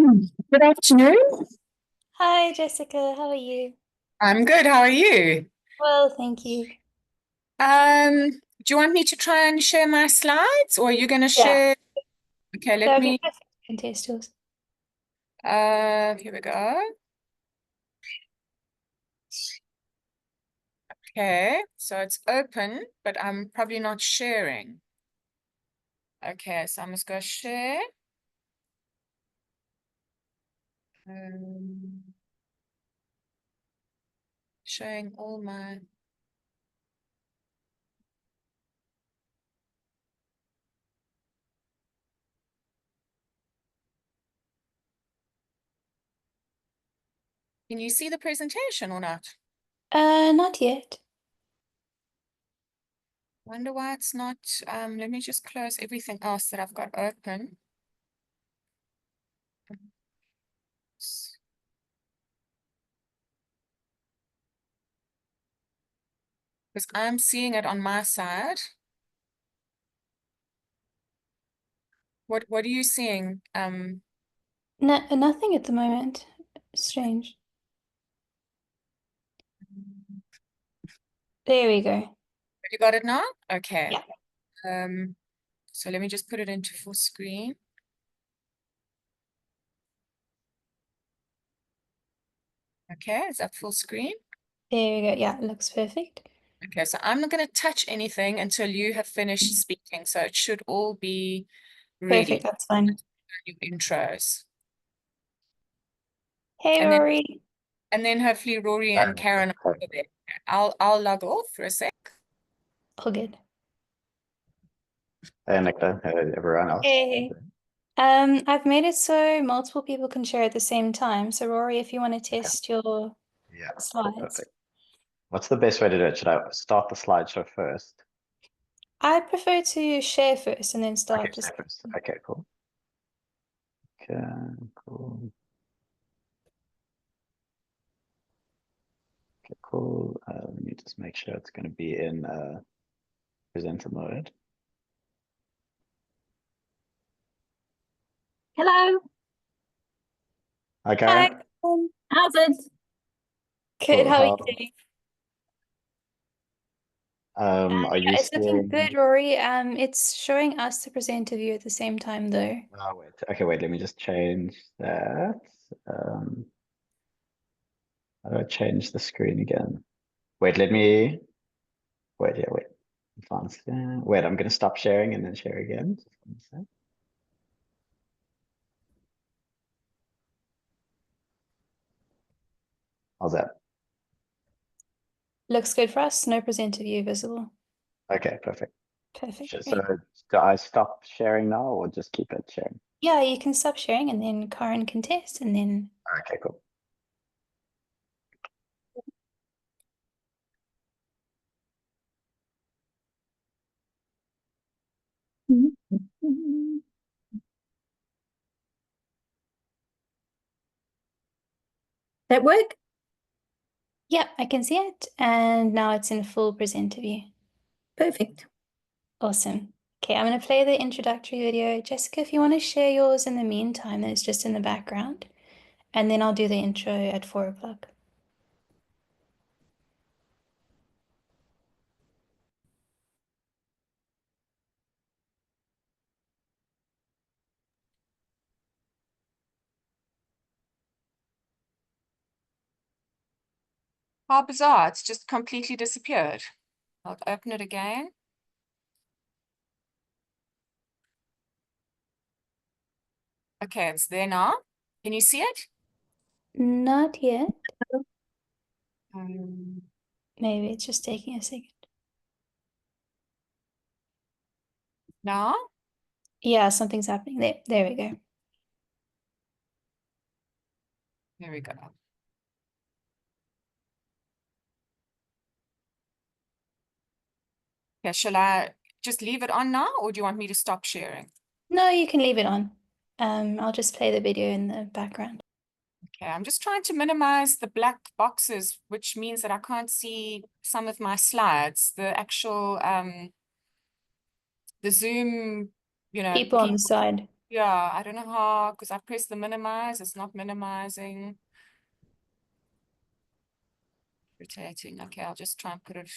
Good afternoon. Hi, Jessica. How are you? I'm good. How are you? Well, thank you. Do you want me to try and share my slides, or are you going to Yeah, share? Okay, that let would be me. perfect. You can taste yours. Here we go. Okay, so it's open, but I'm probably not sharing. Okay, so I'm just going to share. Um, Showing all my. Can you see the presentation or not? Not yet. Wonder why it's not. Let me just close everything else that I've got open. Because I'm seeing it on my side. What are you seeing? No, nothing at the moment. Strange. There we go. You got it now? Okay. Yeah. So let me just put it into full screen. Okay, is that full screen? There we go. Yeah, it looks perfect. Okay, so I'm not going to touch anything until you have finished speaking. So it should all be Perfect. ready. That's fine. Your intros. Hey, And then Rory. hopefully Rory and Karen are there. I'll log off for a sec. All good. Hey, Nicola. Hey, everyone else. Hey. I've made it so multiple people can share at the same time. So, Rory, if you want to test your Yeah, slides, perfect. What's the best way to do it? Should I start the slideshow first? I prefer to share first and then Okay, start share just. first. Okay, cool. Okay, cool. Okay, cool. Let me just make sure it's going to be in presenter mode. Hello, Hi, Hi. Karen. how's it? Good. Cool. How are you doing? Are you It's looking seeing? good, Rory. It's showing us the presenter view at the same time, though. Oh, wait. Okay, wait. Let me just change that. How do I change the screen again? Wait, let me. Wait, yeah, wait. Advanced. Wait, I'm going to stop sharing and then share again. Just one sec. How's that? Looks good for us. No presenter view visible. Okay, perfect. Perfect. So Great. do I stop sharing now or just keep it sharing? Yeah, you can stop sharing and then Karen can test and then. Okay, cool. That work? Yeah, I can see it. And now it's in full presenter view. Perfect. Awesome. Okay, I'm going to play the introductory video. Jessica, if you want to share yours in the meantime, then it's just in the background. And then I'll do the intro at 4 o'clock. How bizarre. It's just completely disappeared. I'll open it again. Okay, it's there now. Can you see it? Not yet. Um, Maybe it's just taking a second. Now? Yeah, something's happening. There we go. There we go. Okay, shall I just leave it on now, or do you want me to stop sharing? No, you can leave it on. I'll just play the video in the background. Okay, I'm just trying to minimize the black boxes, which means that I can't see some of my slides. The actual the Zoom, People on the side. Yeah, I don't know how, because I pressed the minimize, it's not minimizing. Rotating. Okay, I'll just try and put it.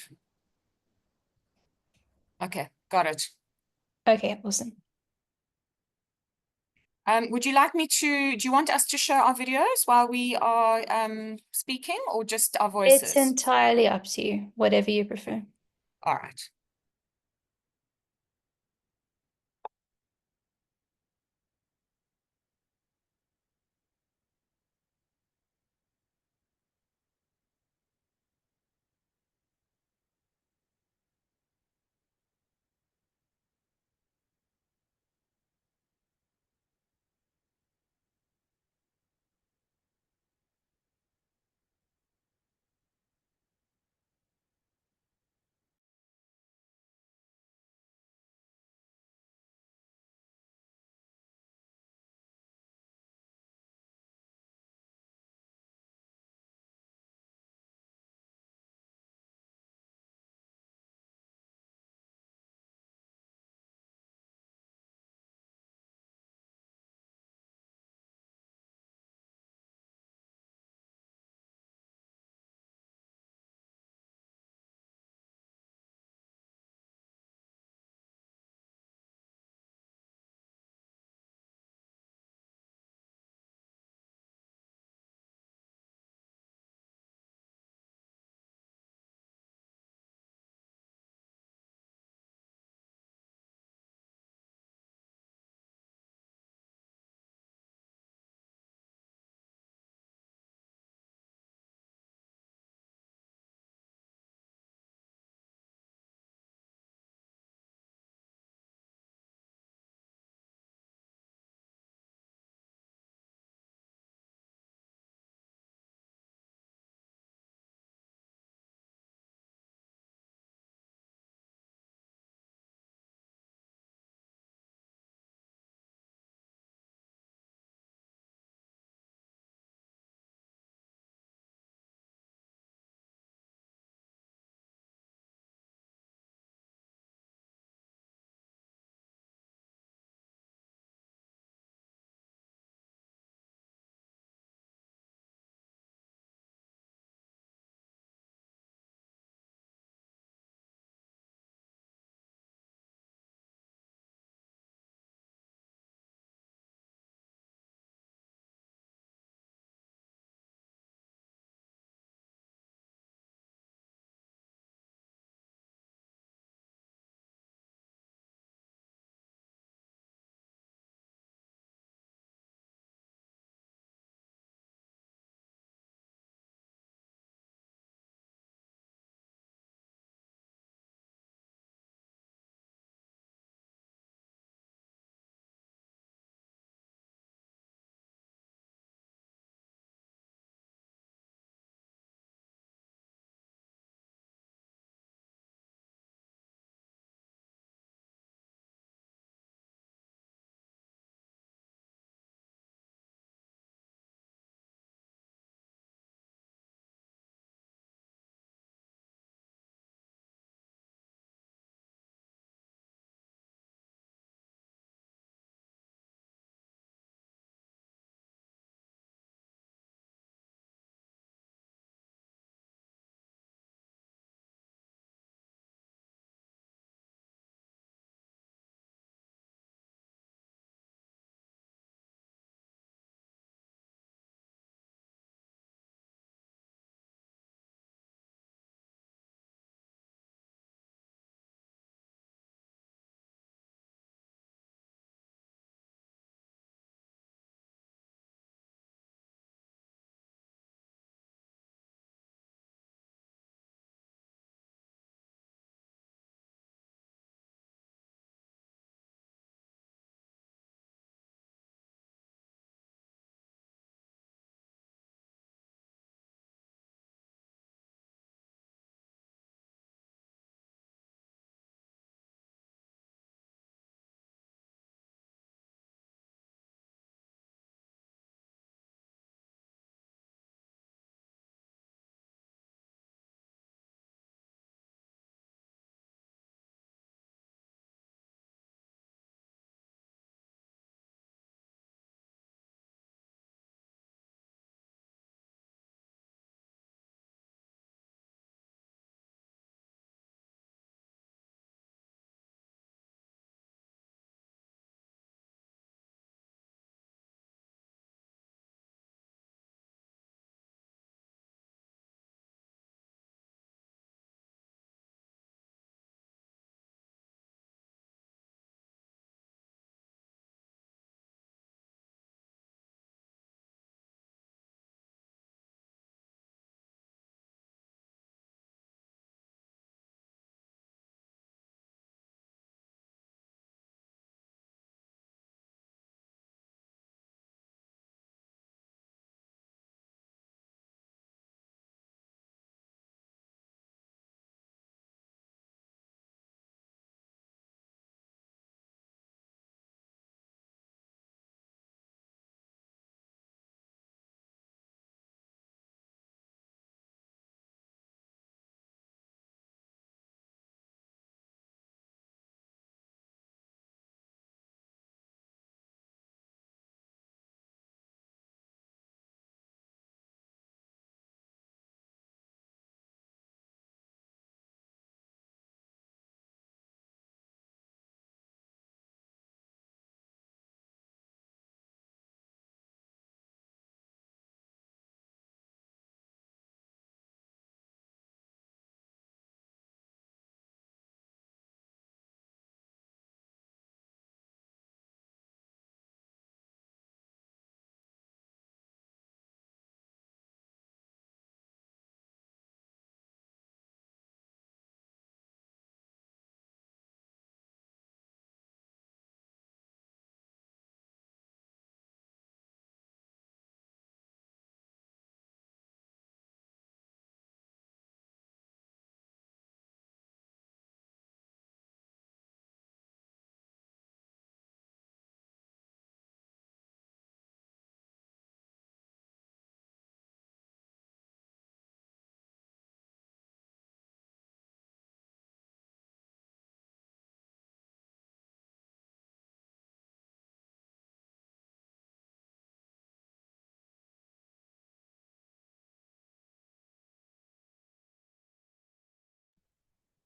Okay, got it. Okay, awesome. Would you like me to, do you want us to show our videos while we are speaking, or just our It's voices? entirely up to you, whatever you prefer. All right.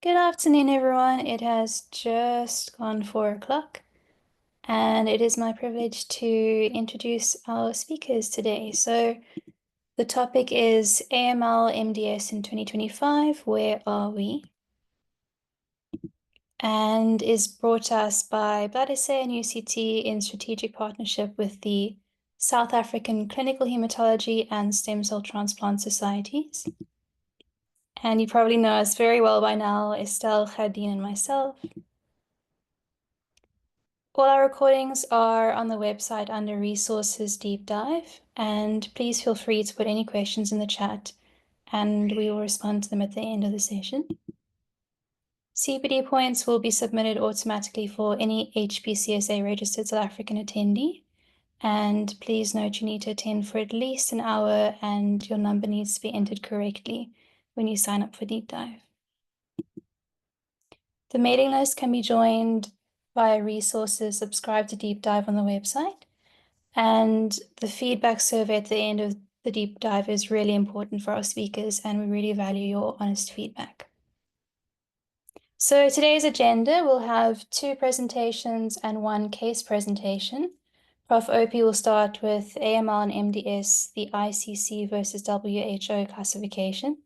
Good afternoon, everyone. It has just gone 4 o'clock, and it is my privilege to introduce our speakers today. So the topic is AML MDS in 2025, where are we? And is brought to us by Bladise and UCT in strategic partnership with the South African Clinical Hematology and Stem Cell Transplant Societies. And you probably know us very well by now, Estelle, Khadine, and myself. All our recordings are on the website under Resources Deep Dive, and please feel free to put any questions in the chat, and we will respond to them at the end of the session. CPD points will be submitted automatically for any HPCSA registered South African attendee, and please note you need to attend for at least an hour, and your number needs to be entered correctly when you sign up for Deep Dive. The mailing list can be joined via resources, subscribe to Deep Dive on the website. And the feedback survey at the end of the deep dive is really important for our speakers, and we really value your honest feedback. So today's agenda will have 2 presentations and 1 case presentation. Prof. Opie will start with AML and MDS, the ICC versus WHO classification.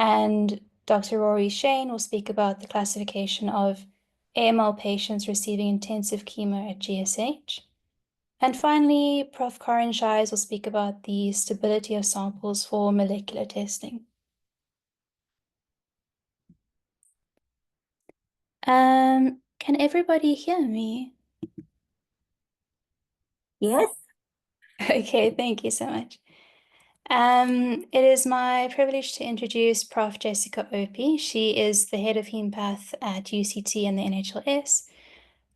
And Dr. Rory Shane will speak about the classification of AML patients receiving intensive chemo at GSH. And finally, Prof. Karin Shires will speak about the stability of samples for molecular testing. Can everybody hear me? Yes. Okay, thank you so much. It is my privilege to introduce Prof. Jessica Opie. She is the head of HemePath at UCT and the NHLS,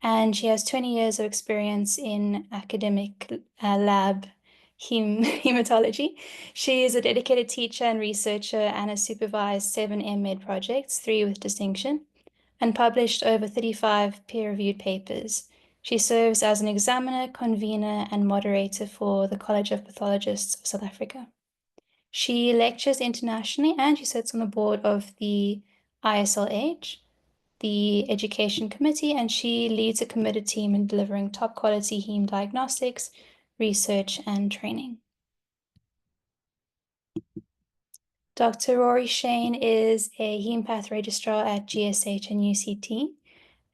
and she has 20 years of experience in academic lab hematology. She is a dedicated teacher and researcher and has supervised 7 MEd projects, 3 with distinction, and published over 35 peer-reviewed papers. She serves as an examiner, convener, and moderator for the College of Pathologists of South Africa. She lectures internationally, and she sits on the board of the ISLH, the Education Committee, and she leads a committed team in delivering top quality heme diagnostics, research, and training. Dr. Rory Shane is a HemePath registrar at GSH and UCT,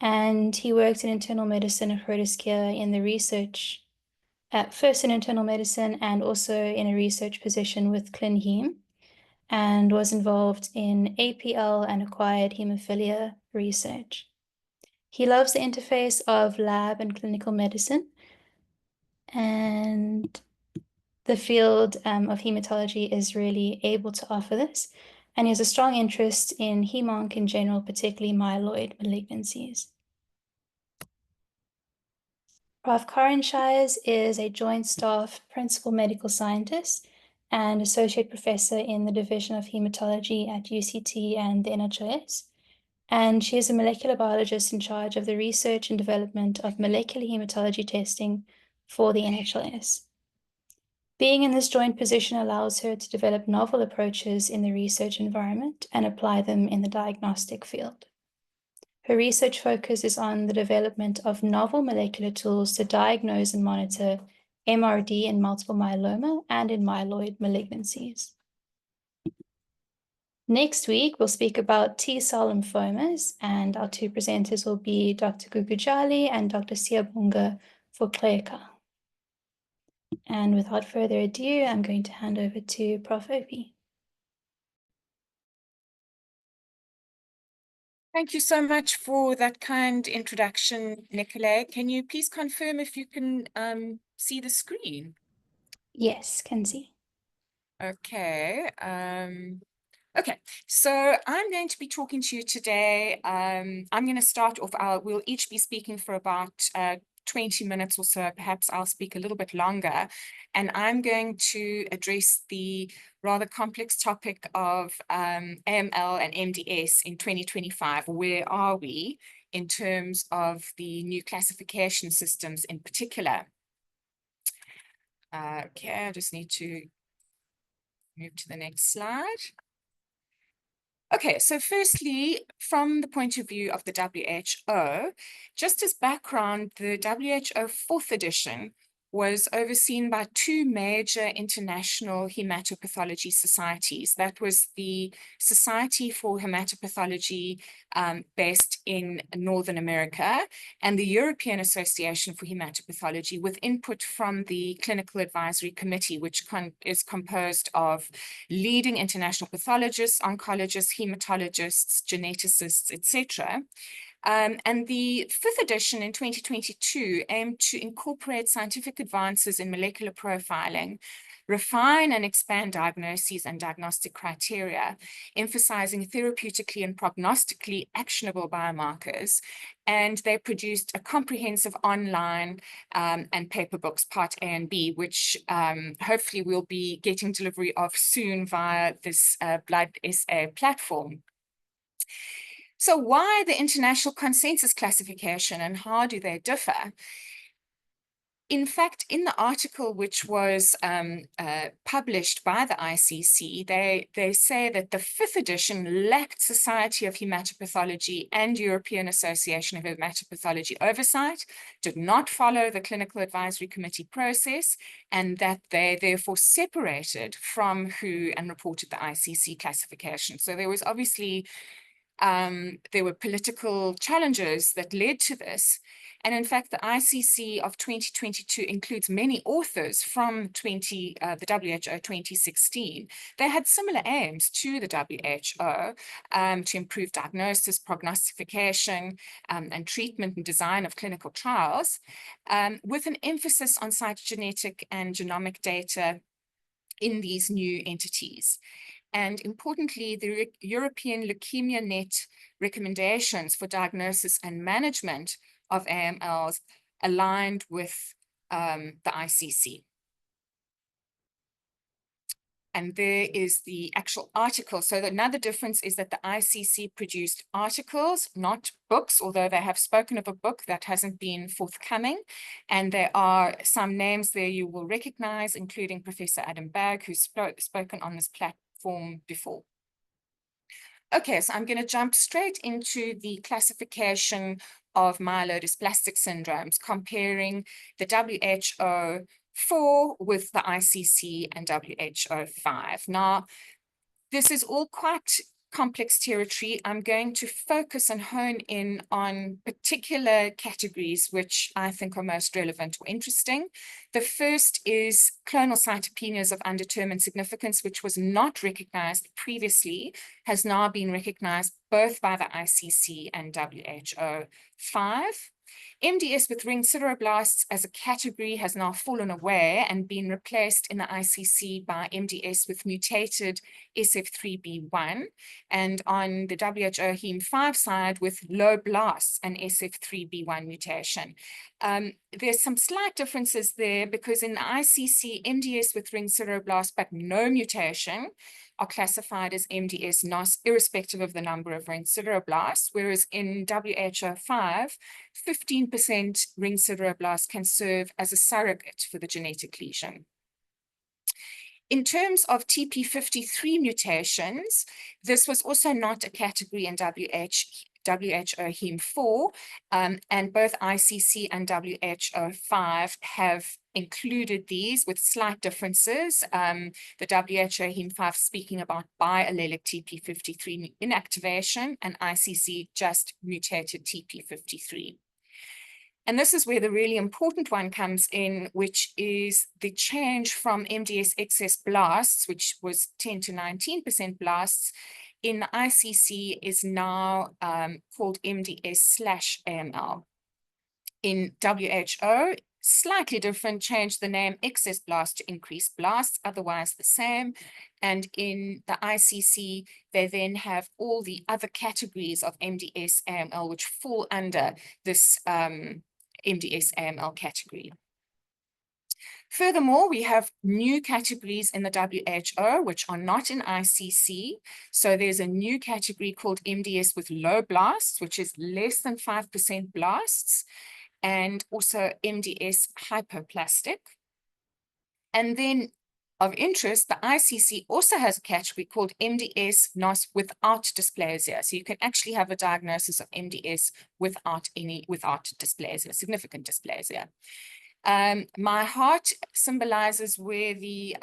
and he worked in internal medicine at Groote in the research, first in internal medicine and also in a research position with ClinHeme, and was involved in APL and acquired hemophilia research. He loves the interface of lab and clinical medicine, and the field of hematology is really able to offer this, and he has a strong interest in hemonc in general, particularly myeloid malignancies. Prof. Karin Shires is a joint staff principal medical scientist and associate professor in the Division of Hematology at UCT and the NHLS. And she is a molecular biologist in charge of the research and development of molecular hematology testing for the NHLS. Being in this joint position allows her to develop novel approaches in the research environment and apply them in the diagnostic field. Her research focus is on the development of novel molecular tools to diagnose and monitor MRD in multiple myeloma and in myeloid malignancies. Next week, we'll speak about T-cell lymphomas, and our 2 presenters will be Dr. Gugujali and Dr. Siyabonga Vokleka. And without further ado, I'm going to hand over to Prof. Opie. Thank you so much for that kind introduction, Nicolai. Can you please confirm if you can see the screen? Yes, can see. Okay. Okay, so I'm going to be talking to you today. I'm going to start off, we'll each be speaking for about 20 minutes or so. Perhaps I'll speak a little bit longer. And I'm going to address the rather complex topic of AML and MDS in 2025. Where are we in terms of the new classification systems in particular? Okay, I just need to move to the next slide. Okay, so firstly, from the point of view of the WHO, just as background, the WHO 4th edition was overseen by two major international hematopathology societies. That was the Society for Hematopathology based in Northern America and the European Association for Hematopathology, with input from the Clinical Advisory Committee, which is composed of leading international pathologists, oncologists, hematologists, geneticists, etc. And the 5th edition in 2022 aimed to incorporate scientific advances in molecular profiling, refine and expand diagnoses and diagnostic criteria, emphasizing therapeutically and prognostically actionable biomarkers. And they produced a comprehensive online and paper books, part A and B, which hopefully we'll be getting delivery of soon via this Blood SA platform. So why the international consensus classification and how do they differ? In fact, in the article which was published by the ICC, they say that the 5th edition lacked Society of Hematopathology and European Association of Hematopathology oversight, did not follow the Clinical Advisory Committee process, and that they therefore separated from WHO and reported the ICC classification. So there was obviously there were political challenges that led to this. And in fact, the ICC of 2022 includes many authors from the WHO 2016. They had similar aims to the WHO to improve diagnosis, prognostication, and treatment and design of clinical trials, with an emphasis on cytogenetic and genomic data in these new entities. And importantly, the European Leukemia Net recommendations for diagnosis and management of AMLs aligned with the ICC. And there is the actual article. So another difference is that the ICC produced articles, not books, although they have spoken of a book that hasn't been forthcoming. And there are some names there you will recognize, including Professor Adam Bagg, who's spoken on this platform before. Okay, so I'm going to jump straight into the classification of myelodysplastic syndromes, comparing the WHO 4 with the ICC and WHO 5. Now, this is all quite complex territory. I'm going to focus and hone in on particular categories which I think are most relevant or interesting. The first is clonal cytopenias of undetermined significance, which was not recognized previously, has now been recognized both by the ICC and WHO 5. MDS with ring sideroblasts as a category has now fallen away and been replaced in the ICC by MDS with mutated SF3B1, and on the WHO Hem5 side with low blasts and SF3B1 mutation. There's some slight differences there because in the ICC, MDS with ring sideroblast but no mutation are classified as MDS NOS, irrespective of the number of ring sideroblasts, whereas in WHO 5, 15% ring sideroblasts can serve as a surrogate for the genetic lesion. In terms of TP53 mutations, this was also not a category in WHO Hem4, and both ICC and WHO 5 have included these with slight differences. The WHO Hem5 speaking about biallelic TP53 inactivation and ICC just mutated TP53. And this is where the really important one comes in, which is the change from MDS excess blasts, which was 10 to 19% blasts, in the ICC is now called MDS/AML. In WHO, slightly different, changed the name excess blast to increased blasts, otherwise the same. And in the ICC, they then have all the other categories of MDS/AML, which fall under this MDS/AML category. Furthermore, we have new categories in the WHO, which are not in ICC. So there's a new category called MDS with low blasts, which is less than 5% blasts, and also MDS hypoplastic. And then Of interest, the ICC also has a category called MDS NOS without dysplasia. So you can actually have a diagnosis of MDS without dysplasia, significant dysplasia. My heart symbolizes where the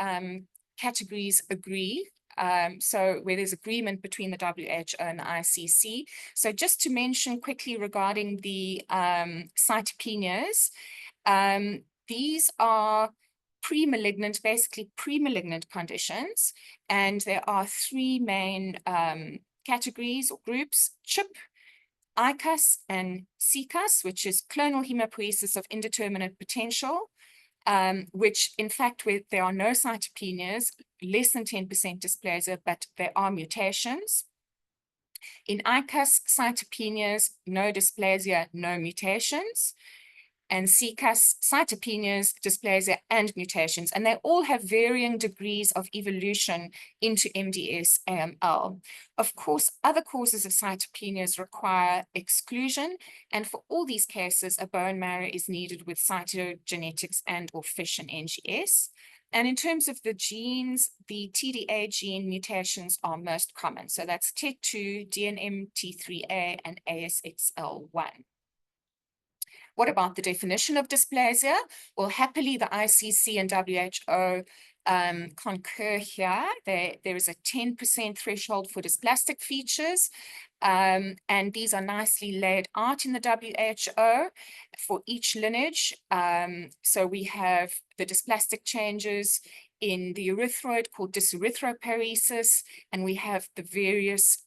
categories agree. So where there's agreement between the WHO and the ICC. So just to mention quickly regarding the cytopenias, these are pre-malignant, basically pre-malignant conditions. And there are three main categories or groups: CHIP, ICAS, and CCAS, which is clonal hematopoiesis of indeterminate potential, which in fact, where there are no cytopenias, less than 10% dysplasia, but there are mutations. In ICAS, cytopenias, no dysplasia, no mutations. And CCAS, cytopenias, dysplasia, and mutations. And they all have varying degrees of evolution into MDS AML. Of course, other causes of cytopenias require exclusion. And for all these cases, a bone marrow is needed with cytogenetics and or FISH and NGS. And in terms of the genes, the TDA gene mutations are most common. So that's TET2, DNMT3A, and ASXL1. What about the definition of dysplasia? Well, happily, the ICC and WHO concur here. There is a 10% threshold for dysplastic features, and these are nicely laid out in the WHO for each lineage. So we have the dysplastic changes in the erythroid called dyserythropoiesis, and we have the various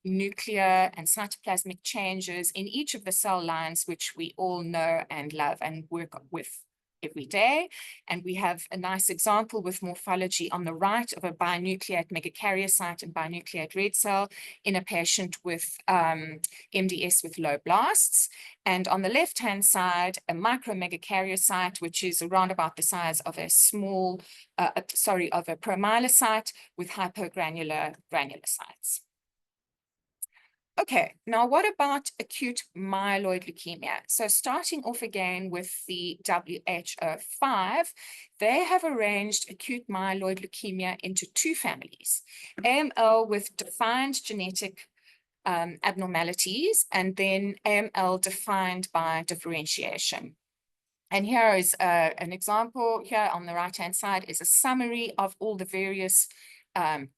nuclear and cytoplasmic changes in each of the cell lines, which we all know and love and work with every day. And we have a nice example with morphology on the right of a binucleate megakaryocyte and binucleate red cell in a patient with MDS with low blasts. And on the left-hand side, a micromegakaryocyte, which is around about the size of a small, of a promyelocyte with hypogranular granulocytes. Okay, now what about acute myeloid leukemia? So starting off again with the WHO-5, they have arranged acute myeloid leukemia into two families: AML with defined genetic abnormalities, and then AML defined by differentiation. And here is an example. Here on the right-hand side is a summary of all the various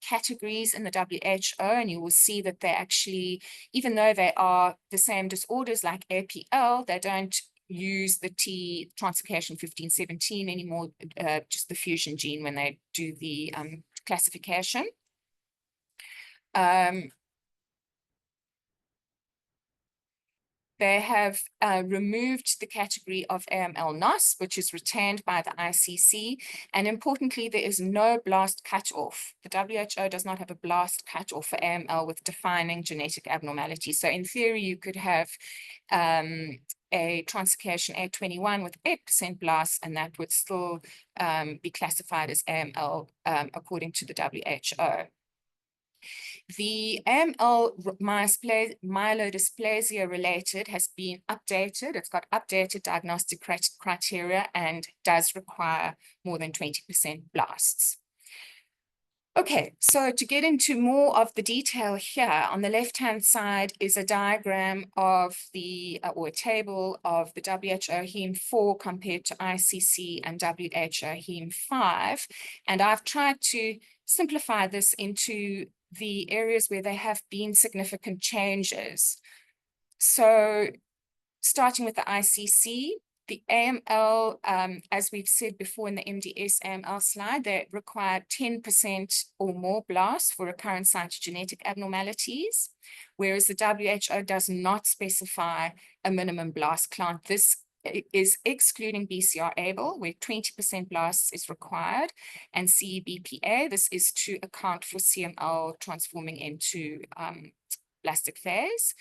categories in the WHO, and you will see that they actually, even though they are the same disorders like APL, they don't use the T translocation 1517 anymore, just the fusion gene when they do the classification. They have removed the category of AML-NOS, which is retained by the ICC. And importantly, there is no blast cutoff. The WHO does not have a blast cutoff for AML with defining genetic abnormalities. So in theory, you could have a translocation A21 with 8% blasts, and that would still be classified as AML according to the WHO. The AML myelodysplasia related has been updated. It's got updated diagnostic criteria and does require more than 20% blasts. Okay, so to get into more of the detail here, on the left-hand side is a diagram of the, or a table of the WHO Hem4 compared to ICC and WHO Hem5. And I've tried to simplify this into the areas where there have been significant changes. So starting with the ICC, the AML, as we've said before in the MDS AML slide, they require 10% or more blasts for recurrent cytogenetic abnormalities, whereas the WHO does not specify a minimum blast count. This is excluding BCR-ABL, where 20% blasts is required, and CEBPA. This is to account for CML transforming into blastic phase.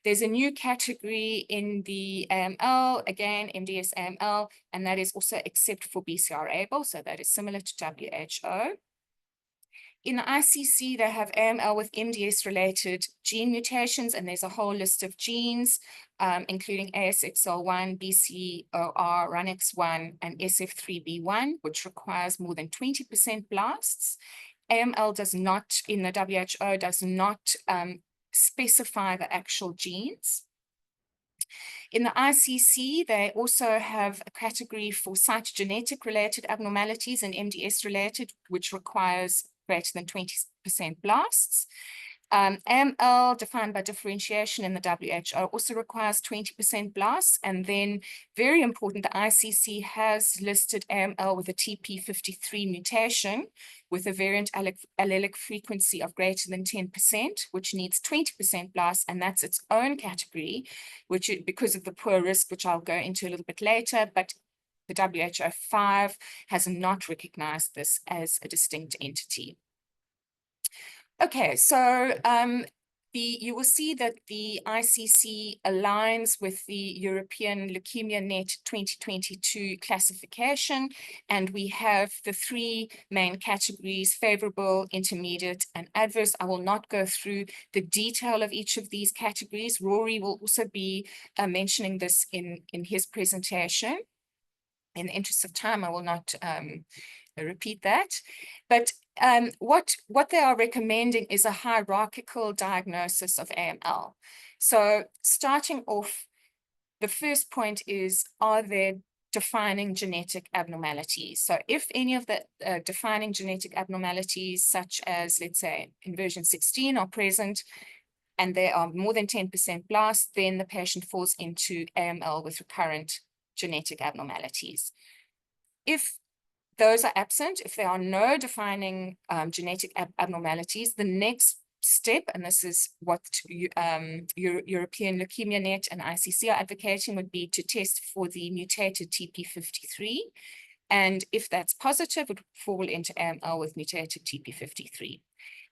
There's a new category in the AML, again, MDS AML, and that is also except for BCR-ABL, so that is similar to WHO. In the ICC, they have AML with MDS-related gene mutations, and there's a whole list of genes, including ASXL1, BCOR, RUNX1, and SF3B1, which requires more than 20% blasts. AML does not, in the WHO, does not specify the actual genes. In the ICC, they also have a category for cytogenetic related abnormalities and MDS related, which requires greater than 20% blasts. AML, defined by differentiation in the WHO, also requires 20% blasts. And then, very important, the ICC has listed AML with a TP53 mutation with a variant allelic frequency of greater than 10%, which needs 20% blasts, and that's its own category, which because of the poor risk, which I'll go into a little bit later, but the WHO 5 has not recognized this as a distinct entity. Okay, so you will see that the ICC aligns with the European Leukemia Net 2022 classification, and we have the three main categories: favorable, intermediate, and adverse. I will not go through the detail of each of these categories. Rory will also be mentioning this in his presentation. In the interest of time, I will not repeat that. But what they are recommending is a hierarchical diagnosis of AML. So starting off, the first point is, are there defining genetic abnormalities? So if any of the defining genetic abnormalities, such as, let's say, inversion 16 are present, and there are more than 10% blasts, then the patient falls into AML with recurrent genetic abnormalities. If those are absent, if there are no defining genetic abnormalities, the next step, and this is what European Leukemia Net and ICC are advocating, would be to test for the mutated TP53. And if that's positive, it would fall into AML with mutated TP53.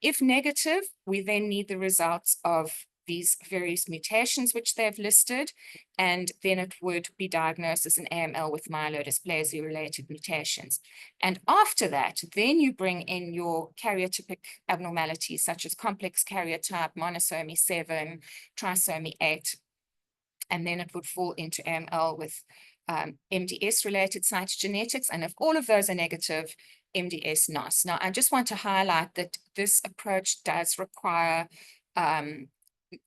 If negative, we then need the results of these various mutations which they've listed, and then it would be diagnosed as an AML with myelodysplasia-related mutations. And after that, then you bring in your karyotypic abnormalities, such as complex karyotype, monosomy 7, trisomy 8, and then it would fall into AML with MDS-related cytogenetics, and if all of those are negative, MDS-NOS. Now, I just want to highlight that this approach does require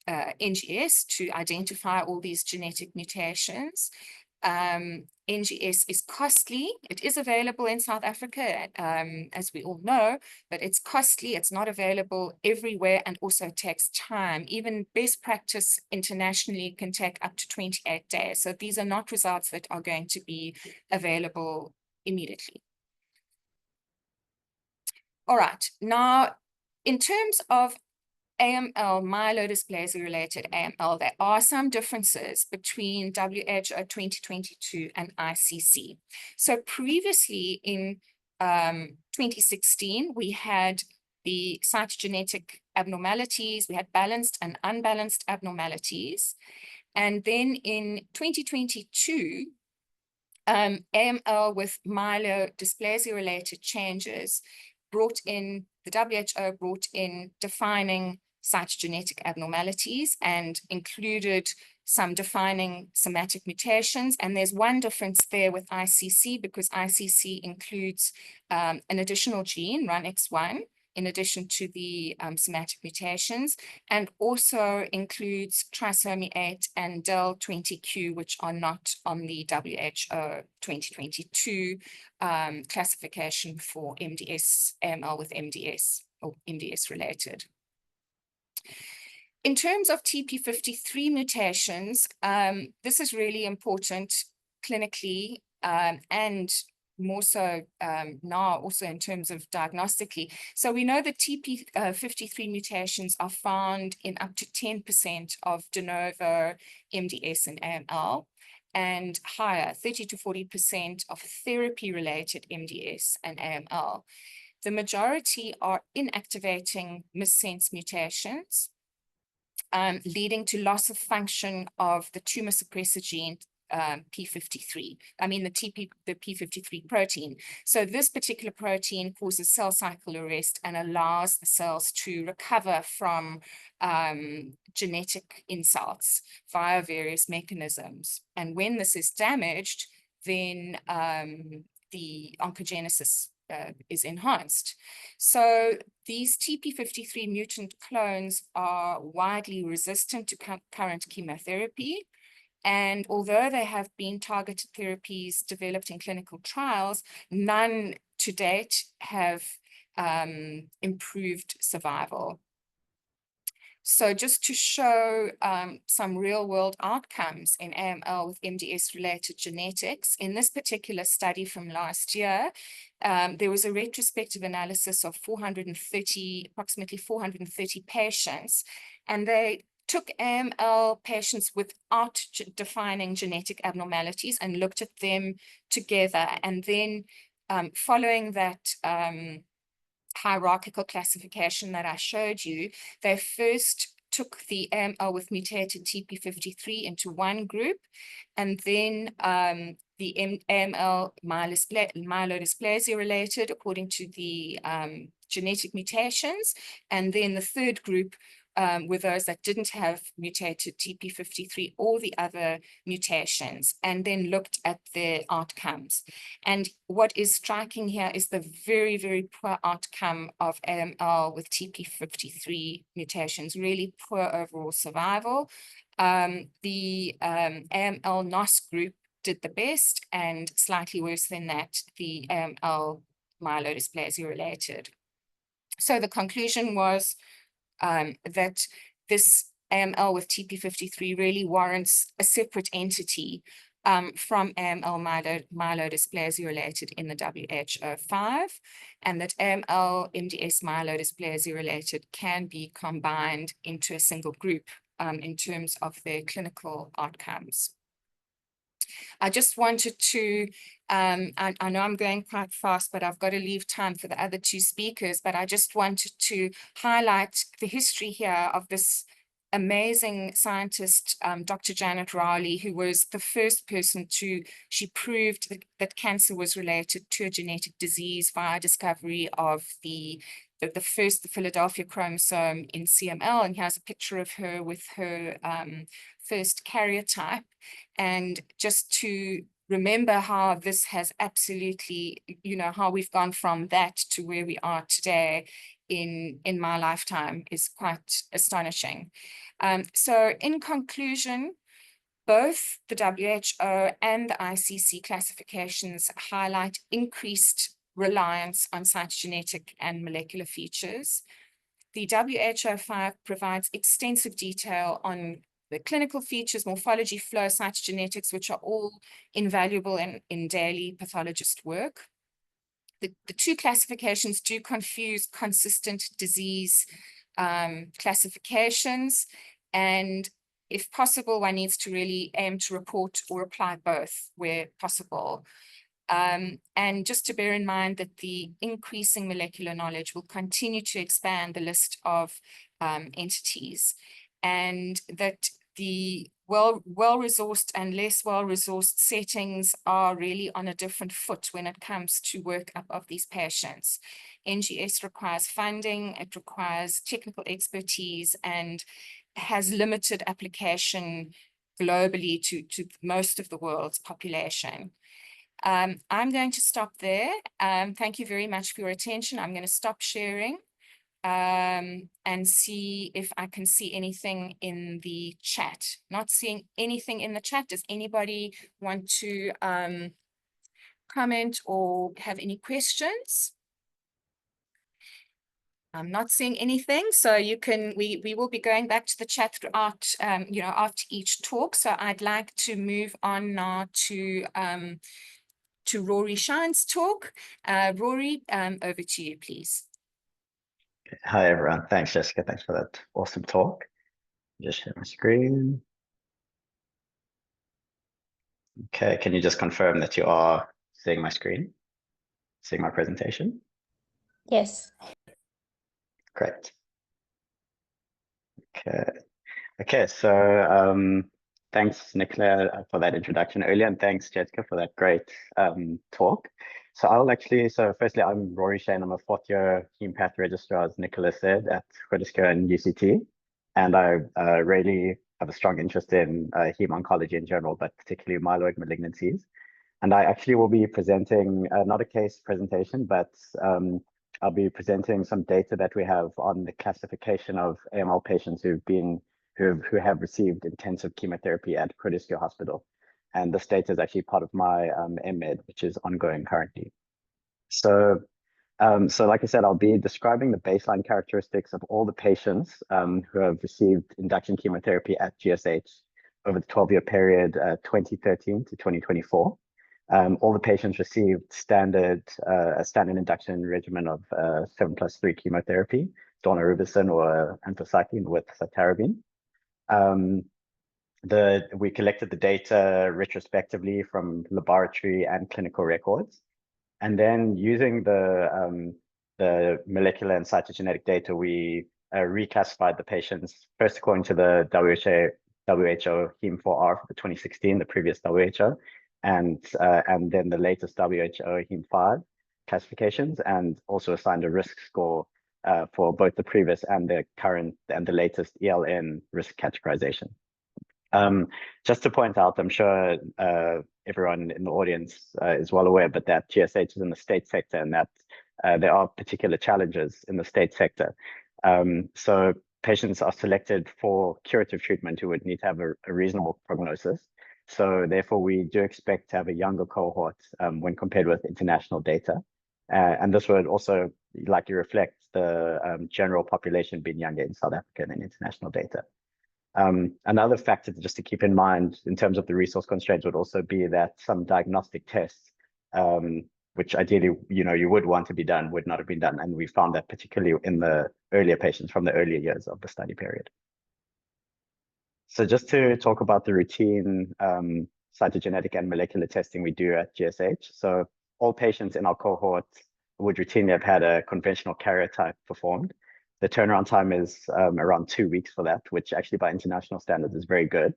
NGS to identify all these genetic mutations. NGS is costly. It is available in South Africa, as we all know, but it's costly. It's not available everywhere, and also takes time. Even best practice internationally can take up to 28 days. So these are not results that are going to be available immediately. All right, now in terms of AML, myelodysplasia-related AML, there are some differences between WHO 2022 and ICC. So previously in 2016, we had the cytogenetic abnormalities, we had balanced and unbalanced abnormalities. And then in 2022, AML with myelodysplasia-related changes the WHO brought in defining cytogenetic abnormalities and included some defining somatic mutations. And there's one difference there with ICC, because ICC includes an additional gene, RUNX1, in addition to the somatic mutations, and also includes trisomy 8 and del20q, which are not on the WHO 2022 classification for MDS, AML with MDS or MDS related. In terms of TP53 mutations, this is really important clinically and more so now also in terms of diagnostically. So we know that TP53 mutations are found in up to 10% of de novo MDS and AML, and higher, 30 to 40% of therapy-related MDS and AML. The majority are inactivating missense mutations, leading to loss of function of the tumor suppressor gene P53. I mean the P53 protein. So this particular protein causes cell cycle arrest and allows the cells to recover from genetic insults via various mechanisms. And when this is damaged, then the oncogenesis is enhanced. So these TP53 mutant clones are widely resistant to current chemotherapy. And although there have been targeted therapies developed in clinical trials, none to date have improved survival. So just to show some real world outcomes in AML with MDS related genetics, in this particular study from last year, there was a retrospective analysis of approximately 430 patients, and they took AML patients without defining genetic abnormalities and looked at them together. And then following that hierarchical classification that I showed you, they first took the AML with mutated TP53 into one group, and then the AML myelodysplasia related according to the genetic mutations, and then the third group were those that didn't have mutated TP53 or the other mutations, and then looked at their outcomes. And what is striking here is the very, very poor outcome of AML with TP53 mutations, really poor overall survival. The AML NOS group did the best, and slightly worse than that, the AML myelodysplasia related. So the conclusion was that this AML with TP53 really warrants a separate entity from AML myelodysplasia related in the WHO5, and that AML MDS myelodysplasia related can be combined into a single group in terms of their clinical outcomes. I just wanted to, I know I'm going quite fast, but I've got to leave time for the other two speakers, but I just wanted to highlight the history here of this amazing scientist, Dr. Janet Rowley, who was the first person she proved that cancer was related to a genetic disease via discovery of the Philadelphia chromosome in CML. And here's a picture of her with her first karyotype. And just to remember how this has absolutely, how we've gone from that to where we are today in my lifetime is quite astonishing. So in conclusion, both the WHO and the ICC classifications highlight increased reliance on cytogenetic and molecular features. The WHO5 provides extensive detail on the clinical features, morphology, flow, cytogenetics, which are all invaluable in daily pathologist work. The two classifications do confuse consistent disease classifications, and if possible, one needs to really aim to report or apply both where possible. And just to bear in mind that the increasing molecular knowledge will continue to expand the list of entities, and that the well-resourced and less well-resourced settings are really on a different foot when it comes to workup of these patients. NGS requires funding, it requires technical expertise, and has limited application globally to most of the world's population. I'm going to stop there. Thank you very much for your attention. I'm going to stop sharing and see if I can see anything in the chat. Not seeing anything in the chat. Does anybody want to comment or have any questions? I'm not seeing anything, so you can, we will be going back to the chat throughout, after each talk. So I'd like to move on now to Rory Shine's talk. Rory, over to you, please. Hi, everyone. Thanks, Jessica. Thanks for that awesome talk. Just share my screen. Okay, can you just confirm that you are seeing my screen? Seeing my presentation? Yes. Great. Okay. So Thanks, Nicola, for that introduction earlier, and thanks, Jessica, for that great talk. So firstly, I'm Rory Shane. I'm a fourth-year heme path registrar, as Nicola said, at Gradiska and UCT. And I really have a strong interest in heme oncology in general, but particularly myeloid malignancies. And I actually will be presenting, not a case presentation, but I'll be presenting some data that we have on the classification of AML patients who have received intensive chemotherapy at Gradiska Hospital. And this data is actually part of my MMed, which is ongoing currently. So like I said, I'll be describing the baseline characteristics of all the patients who have received induction chemotherapy at GSH over the 12-year period 2013 to 2024. All the patients received a standard induction regimen of 7+3 chemotherapy, daunorubicin or anthracycline with cytarabine. We collected the data retrospectively from laboratory and clinical records. And then using the molecular and cytogenetic data, we reclassified the patients first according to the WHO Heme 4R for the 2016, the previous WHO, and then the latest WHO Heme 5 classifications, and also assigned a risk score for both the previous and the current and the latest ELN risk categorization. Just to point out, I'm sure everyone in the audience is well aware, but that GSH is in the state sector and that there are particular challenges in the state sector. So patients are selected for curative treatment who would need to have a reasonable prognosis. So therefore, we do expect to have a younger cohort when compared with international data. And this would also likely reflect the general population being younger in South Africa than international data. Another factor just to keep in mind in terms of the resource constraints would also be that some diagnostic tests, which ideally you would want to be done, would not have been done. And we found that particularly in the earlier patients from the earlier years of the study period. So just to talk about the routine cytogenetic and molecular testing we do at GSH. So all patients in our cohort would routinely have had a conventional karyotype performed. The turnaround time is around 2 weeks for that, which actually by international standards is very good.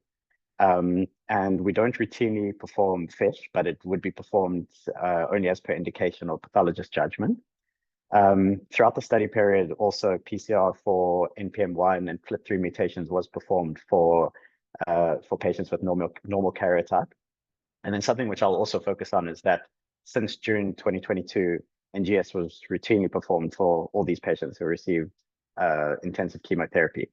And we don't routinely perform FISH, but it would be performed only as per indication or pathologist judgment. Throughout the study period, also PCR for NPM1 and FLT3 mutations was performed for patients with normal karyotype. And then something which I'll also focus on is that since June 2022, NGS was routinely performed for all these patients who received intensive chemotherapy.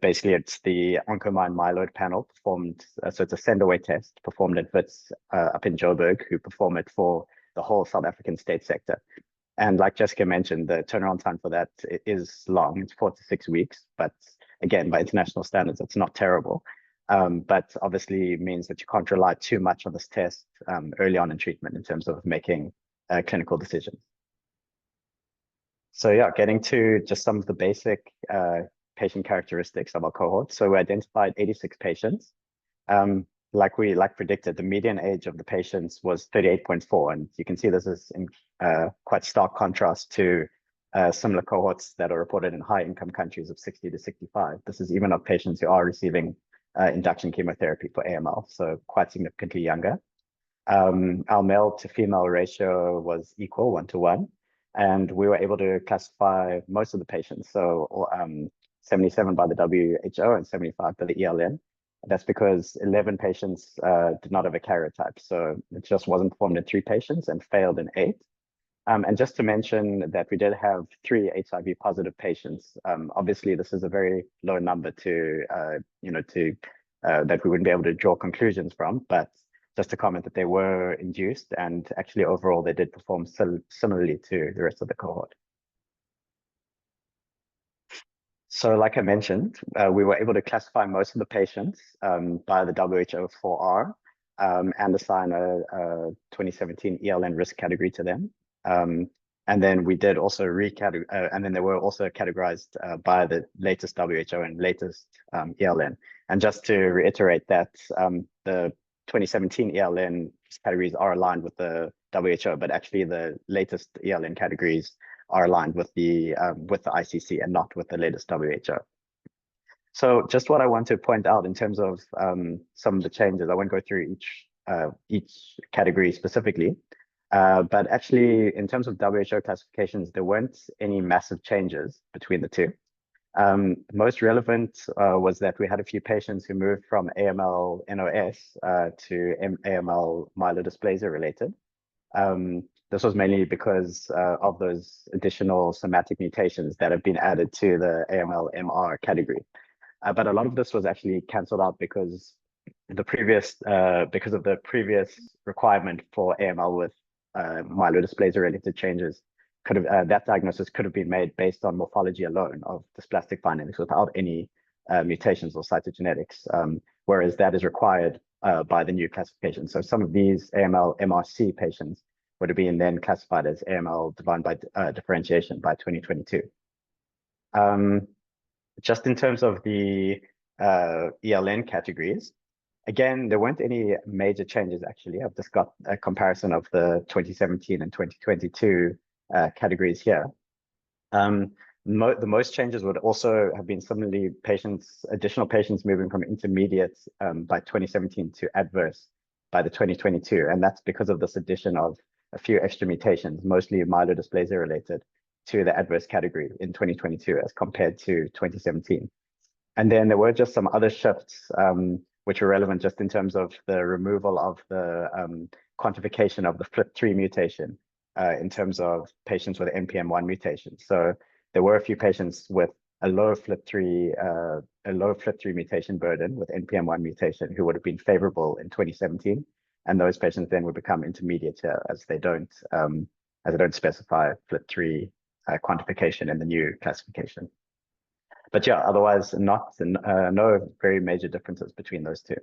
Basically, it's the Oncomine Myeloid Panel performed, so it's a send-away test performed at Wits up in Joburg, who perform it for the whole South African state sector. And like Jessica mentioned, the turnaround time for that is long. It's 4 to 6 weeks, but again, by international standards, it's not terrible. But obviously means that you can't rely too much on this test early on in treatment in terms of making clinical decisions. So yeah, getting to just some of the basic patient characteristics of our cohort. So we identified 86 patients. Like predicted, the median age of the patients was 38.4, and you can see this is in quite stark contrast to similar cohorts that are reported in high-income countries of 60 to 65. This is even of patients who are receiving induction chemotherapy for AML, so quite significantly younger. Our male to female ratio was equal, 1:1, and we were able to classify most of the patients, so 77 by the WHO and 75 by the ELN. That's because 11 patients did not have a karyotype, so it just wasn't performed in 3 patients and failed in 8. And just to mention that we did have 3 HIV positive patients. Obviously, this is a very low number to that we wouldn't be able to draw conclusions from, but just to comment that they were induced, and actually overall they did perform similarly to the rest of the cohort. So like I mentioned, we were able to classify most of the patients by the WHO 4R and assign a 2017 ELN risk category to them. And then we did also and then they were also categorized by the latest WHO and latest ELN. And just to reiterate that the 2017 ELN categories are aligned with the WHO, but actually the latest ELN categories are aligned with the ICC and not with the latest WHO. So just what I want to point out in terms of some of the changes, I won't go through each category specifically, but actually in terms of WHO classifications, there weren't any massive changes between the two. Most relevant was that we had a few patients who moved from AML NOS to AML myelodysplasia related. This was mainly because of those additional somatic mutations that have been added to the AML MR category. But a lot of this was actually cancelled out because of the previous requirement for AML with myelodysplasia related changes. That diagnosis could have been made based on morphology alone of dysplastic findings without any mutations or cytogenetics, whereas that is required by the new classification. So some of these AML MRC patients would have been then classified as AML defined by differentiation by 2022. Just in terms of the ELN categories, again, there weren't any major changes actually. I've just got a comparison of the 2017 and 2022 categories here. The most changes would also have been similarly additional patients moving from intermediate by 2017 to adverse by the 2022. And that's because of this addition of a few extra mutations, mostly myelodysplasia related, to the adverse category in 2022 as compared to 2017. And then there were just some other shifts which are relevant just in terms of the removal of the quantification of the FLT3 mutation in terms of patients with NPM1 mutation. So there were a few patients with a low FLT3 mutation burden with NPM1 mutation who would have been favorable in 2017, and those patients then would become intermediate here as they don't specify FLT3 quantification in the new classification. But yeah, otherwise no very major differences between those two.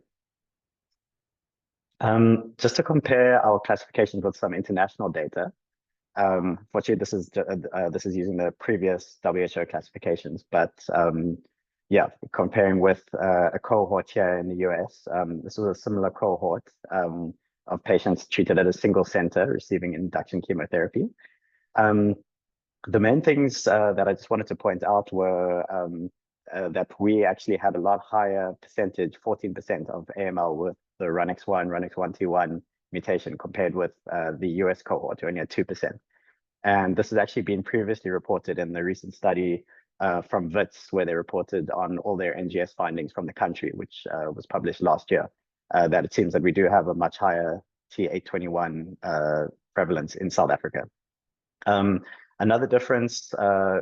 Just to compare our classifications with some international data. Fortunately, this is using the previous WHO classifications, but yeah, comparing with a cohort here in the US, this was a similar cohort of patients treated at a single center receiving induction chemotherapy. The main things that I just wanted to point out were that we actually had a lot higher percentage, 14% of AML with the RUNX1, RUNX1T1 mutation compared with the US cohort, who only had 2%. And this has actually been previously reported in the recent study from WITS, where they reported on all their NGS findings from the country, which was published last year, that it seems that we do have a much higher T821 prevalence in South Africa. Another difference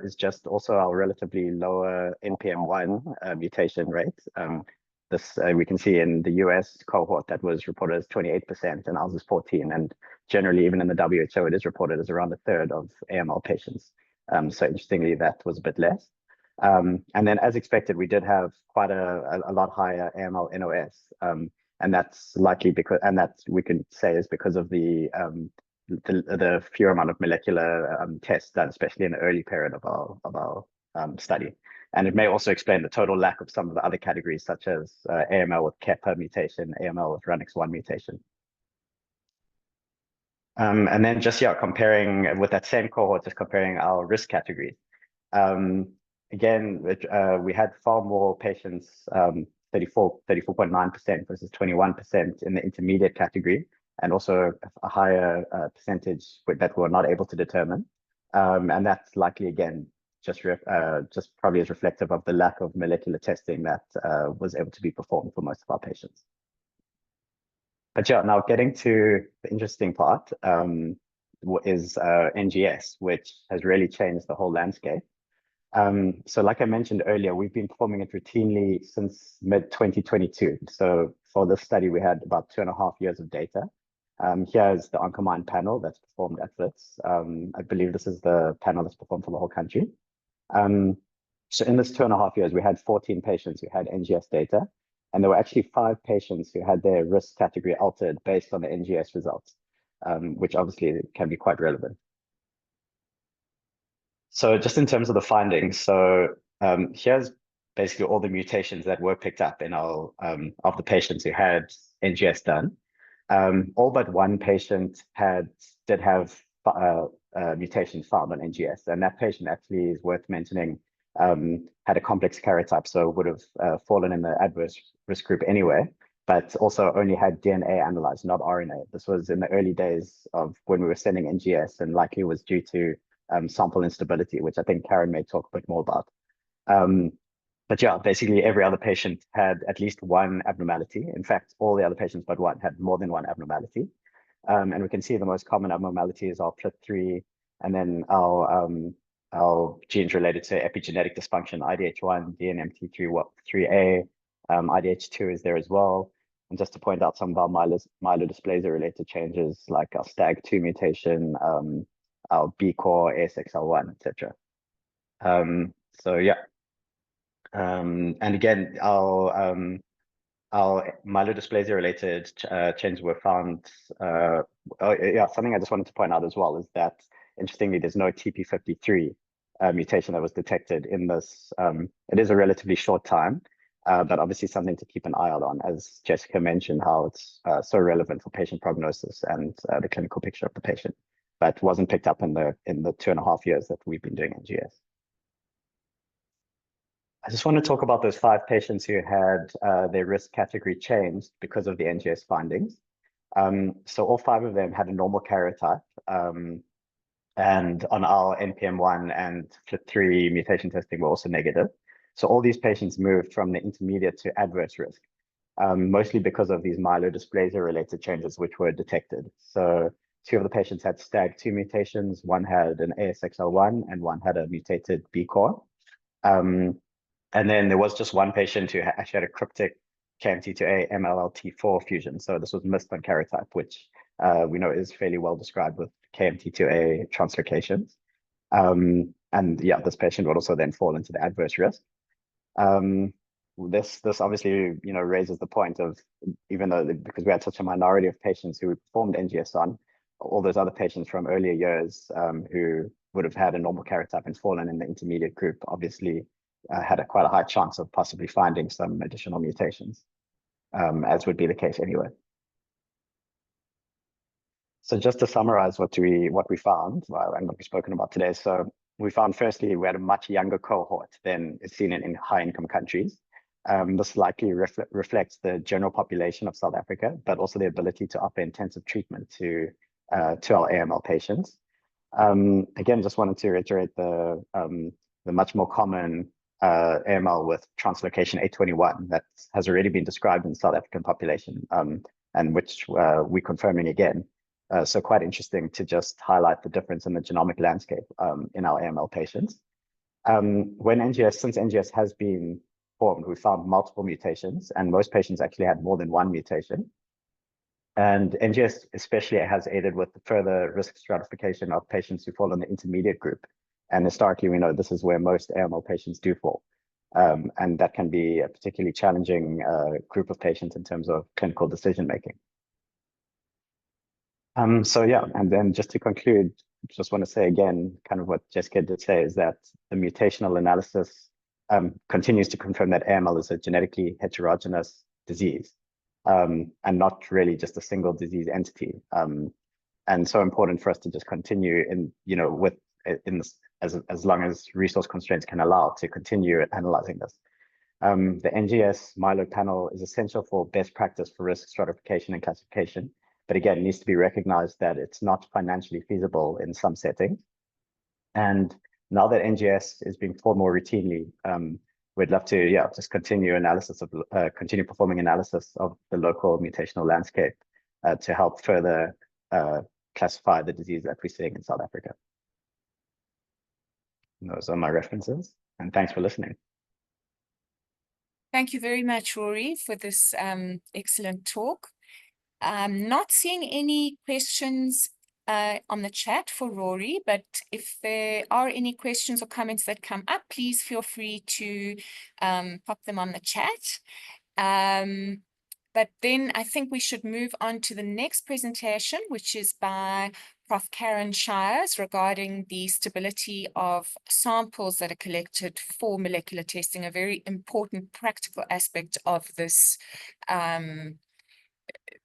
is just also our relatively lower NPM1 mutation rate. This we can see in the US cohort that was reported as 28%, and ours is 14%. And generally, even in the WHO, it is reported as around a third of AML patients. So interestingly, that was a bit less. And then, as expected, we did have quite a lot higher AML NOS, and that's likely because, and that we can say is because of the fewer amount of molecular tests done, especially in the early period of our study. And it may also explain the total lack of some of the other categories, such as AML with KEPA mutation, AML with RUNX1 mutation. And then just, yeah, comparing with that same cohort, just comparing our risk categories. Again, we had far more patients, 34.9% versus 21% in the intermediate category, and also a higher percentage that we're not able to determine. And that's likely, again, just probably is reflective of the lack of molecular testing that was able to be performed for most of our patients. But yeah, now getting to the interesting part is NGS, which has really changed the whole landscape. So like I mentioned earlier, we've been performing it routinely since mid-2022. So for this study, we had about 2.5 years of data. Here's the Oncomine panel that's performed at WITS. I believe this is the panel that's performed for the whole country. So in this 2.5 years, we had 14 patients who had NGS data, and there were actually 5 patients who had their risk category altered based on the NGS results, which obviously can be quite relevant. So just in terms of the findings, so here's basically all the mutations that were picked up in our of the patients who had NGS done. All but one patient did have mutations found on NGS, and that patient actually is worth mentioning had a complex karyotype, so would have fallen in the adverse risk group anyway, but also only had DNA analyzed, not RNA. This was in the early days of when we were sending NGS, and likely was due to sample instability, which I think Karen may talk a bit more about. But yeah, basically every other patient had at least one abnormality. In fact, all the other patients but one had more than one abnormality. And we can see the most common abnormality is our FLT3, and then our genes related to epigenetic dysfunction, IDH1, DNMT3A, IDH2 is there as well. And just to point out some of our myelodysplasia related changes, like our STAG2 mutation, our B-core, ASXL1, etc. So yeah. And again, our myelodysplasia related changes were found. Yeah, something I just wanted to point out as well is that, interestingly, there's no TP53 mutation that was detected in this. It is a relatively short time, but obviously something to keep an eye out on, as Jessica mentioned, how it's so relevant for patient prognosis and the clinical picture of the patient, but wasn't picked up in the 2.5 years that we've been doing NGS. I just want to talk about those 5 patients who had their risk category changed because of the NGS findings. So all 5 of them had a normal karyotype, and on our NPM1 and FLT3 mutation testing were also negative. So all these patients moved from the intermediate to adverse risk, mostly because of these myelodysplasia related changes which were detected. So 2 of the patients had STAG2 mutations, 1 had an ASXL1, and 1 had a mutated B-core. And then there was just 1 patient who actually had a cryptic KMT2A MLLT4 fusion. So this was missed on karyotype, which we know is fairly well described with KMT2A translocations. And yeah, this patient would also then fall into the adverse risk. This obviously, raises the point of, even though, because we had such a minority of patients who performed NGS on, all those other patients from earlier years who would have had a normal karyotype and fallen in the intermediate group, obviously had quite a high chance of possibly finding some additional mutations, as would be the case anyway. So just to summarize what we found and what we've spoken about today. So we found, firstly, we had a much younger cohort than is seen in high-income countries. This likely reflects the general population of South Africa, but also the ability to offer intensive treatment to our AML patients. Again, just wanted to reiterate the much more common AML with translocation 821 that has already been described in the South African population, and which we're confirming again. So quite interesting to just highlight the difference in the genomic landscape in our AML patients. Since NGS has been formed, we found multiple mutations, and most patients actually had more than 1 mutation. And NGS especially has aided with the further risk stratification of patients who fall in the intermediate group. And historically, we know this is where most AML patients do fall. And that can be a particularly challenging group of patients in terms of clinical decision-making. So yeah, and then just to conclude, just want to say again, kind of what Jessica did say, is that the mutational analysis continues to confirm that AML is a genetically heterogeneous disease, and not really just a single disease entity. And so important for us to just continue as long as resource constraints can allow, to continue analyzing this. The NGS myeloid panel is essential for best practice for risk stratification and classification, but again, it needs to be recognized that it's not financially feasible in some settings. And now that NGS is being performed more routinely, we'd love to just continue performing analysis of the local mutational landscape to help further classify the disease that we're seeing in South Africa. And those are my references, and thanks for listening. Thank you very much, Rory, for this excellent talk. Not seeing any questions on the chat for Rory, but if there are any questions or comments that come up, please feel free to pop them on the chat. But then I think we should move on to the next presentation, which is by Prof. Karen Shires, regarding the stability of samples that are collected for molecular testing, a very important practical aspect of this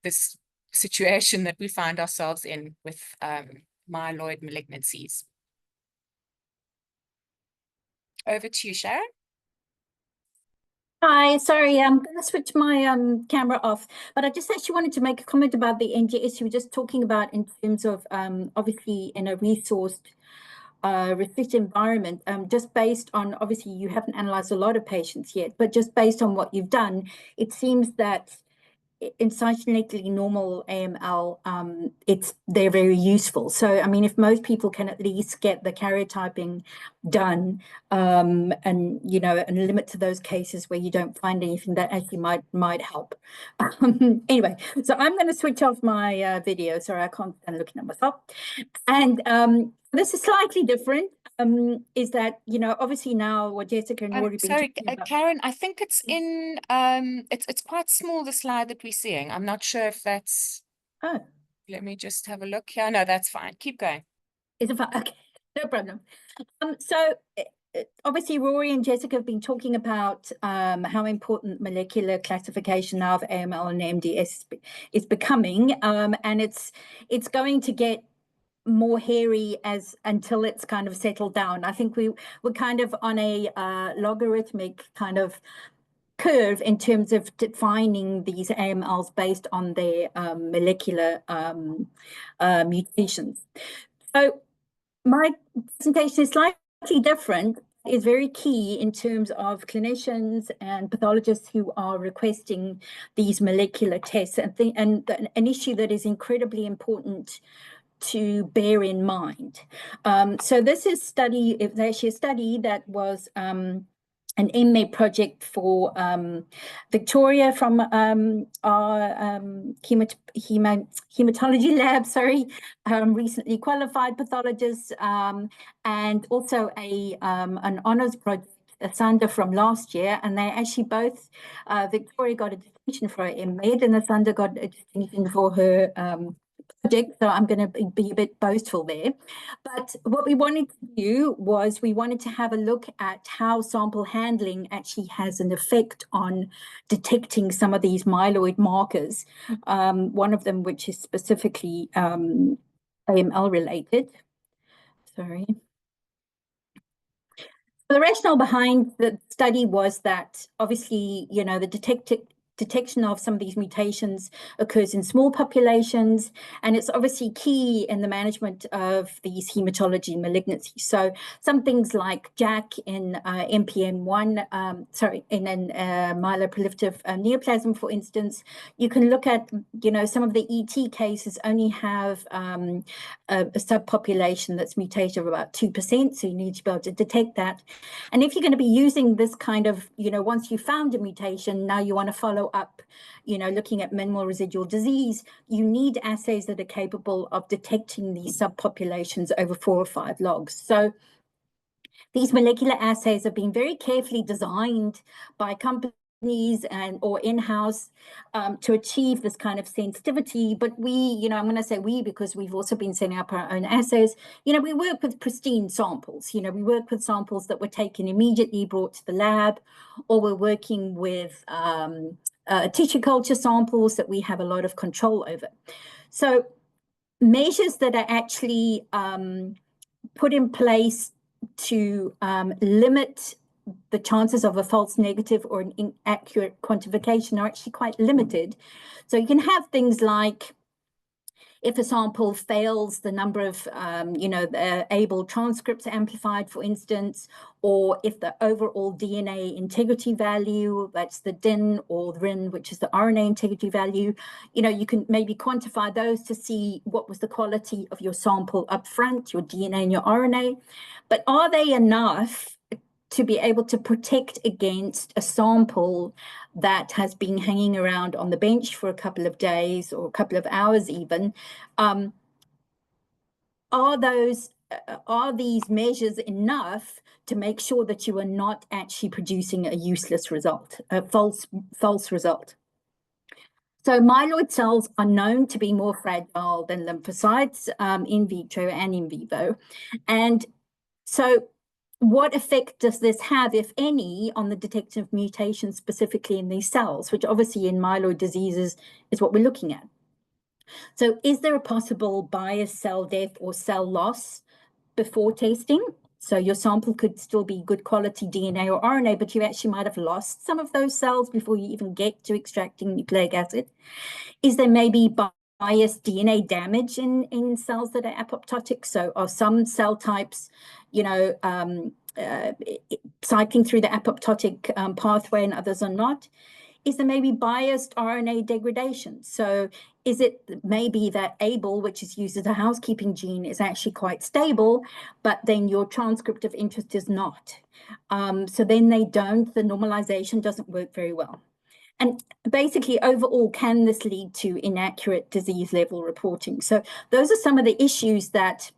this situation that we find ourselves in with myeloid malignancies. over to you, Sharon. Hi, sorry, I'm going to switch my camera off, but I just actually wanted to make a comment about the NGS you were just talking about in terms of obviously in a resourced restricted environment, just based on, obviously you haven't analyzed a lot of patients yet, but just based on what you've done, it seems that in cytogenetically normal AML, they're very useful. So, I mean, if most people can at least get the karyotyping done, and you know, and limit to those cases where you don't find anything, that actually might help. Anyway, so I'm going to switch off my video. Sorry, I can't stand looking at myself. And this is slightly different. Is that, you know, obviously now what Jessica and Rory been Sorry, talking about. Karen, I think it's in, it's quite small, the slide that we're seeing. I'm not sure if that's, Oh, let me just have a look here. No, that's fine. Keep going. is it fine? Okay, no problem. So obviously Rory and Jessica have been talking about how important molecular classification now of AML and MDS is becoming, and it's going to get more hairy until it's kind of settled down. I think we're kind of on a logarithmic kind of curve in terms of defining these AMLs based on their molecular mutations. So my presentation is slightly different. Is very key in terms of clinicians and pathologists who are requesting these molecular tests, and an issue that is incredibly important to bear in mind. So this is it's actually a study that was an inmate project for Victoria from our hematology lab, sorry, recently qualified pathologists, and also an honours project, Asanda, from last year, and they actually both, Victoria got a distinction for her inmate and Asanda got a distinction for her project, so I'm going to be a bit boastful there. But what we wanted to do was we wanted to have a look at how sample handling actually has an effect on detecting some of these myeloid markers, one of them which is specifically AML related. Sorry. The rationale behind the study was that obviously, you know, the detection of some of these mutations occurs in small populations, and it's obviously key in the management of these hematology malignancies. So some things like JAK in NPM1, in myeloproliferative neoplasm, for instance, you can look at, you know, some of the ET cases only have a subpopulation that's mutated of about 2%, so you need to be able to detect that. And if you're going to be using this kind of, you know, once you found a mutation, now you want to follow up, you know, looking at minimal residual disease, you need assays that are capable of detecting these subpopulations over 4 or 5 logs. So these molecular assays have been very carefully designed by companies or in-house to achieve this kind of sensitivity. But we, you know, I'm going to say we because we've also been setting up our own assays. You know, we work with pristine samples. You know, we work with samples that were taken immediately, brought to the lab, or we're working with tissue culture samples that we have a lot of control over. So measures that are actually put in place to limit the chances of a false negative or an inaccurate quantification are actually quite limited. So you can have things like if a sample fails the number of, able transcripts amplified, for instance, or if the overall DNA integrity value, that's the DIN, or the RIN, which is the RNA integrity value, you know, you can maybe quantify those to see what was the quality of your sample up front, your DNA and your RNA. But are they enough to be able to protect against a sample that has been hanging around on the bench for a couple of days or a couple of hours even? Are these measures enough to make sure that you are not actually producing a useless result, a false result? So myeloid cells are known to be more fragile than lymphocytes in vitro and in vivo. And so what effect does this have, if any, on the detection of mutations specifically in these cells, which obviously in myeloid diseases is what we're looking at? So is there a possible biased cell death or cell loss before testing? So your sample could still be good quality DNA or RNA, but you actually might have lost some of those cells before you even get to extracting nucleic acid. Is there maybe biased DNA damage in cells that are apoptotic? So are some cell types, cycling through the apoptotic pathway and others are not? Is there maybe biased RNA degradation? So is it maybe that ABL, which is used as a housekeeping gene, is actually quite stable, but then your transcript of interest is not? So then the normalization doesn't work very well. And basically, overall, can this lead to inaccurate disease level reporting? So those are some of the issues that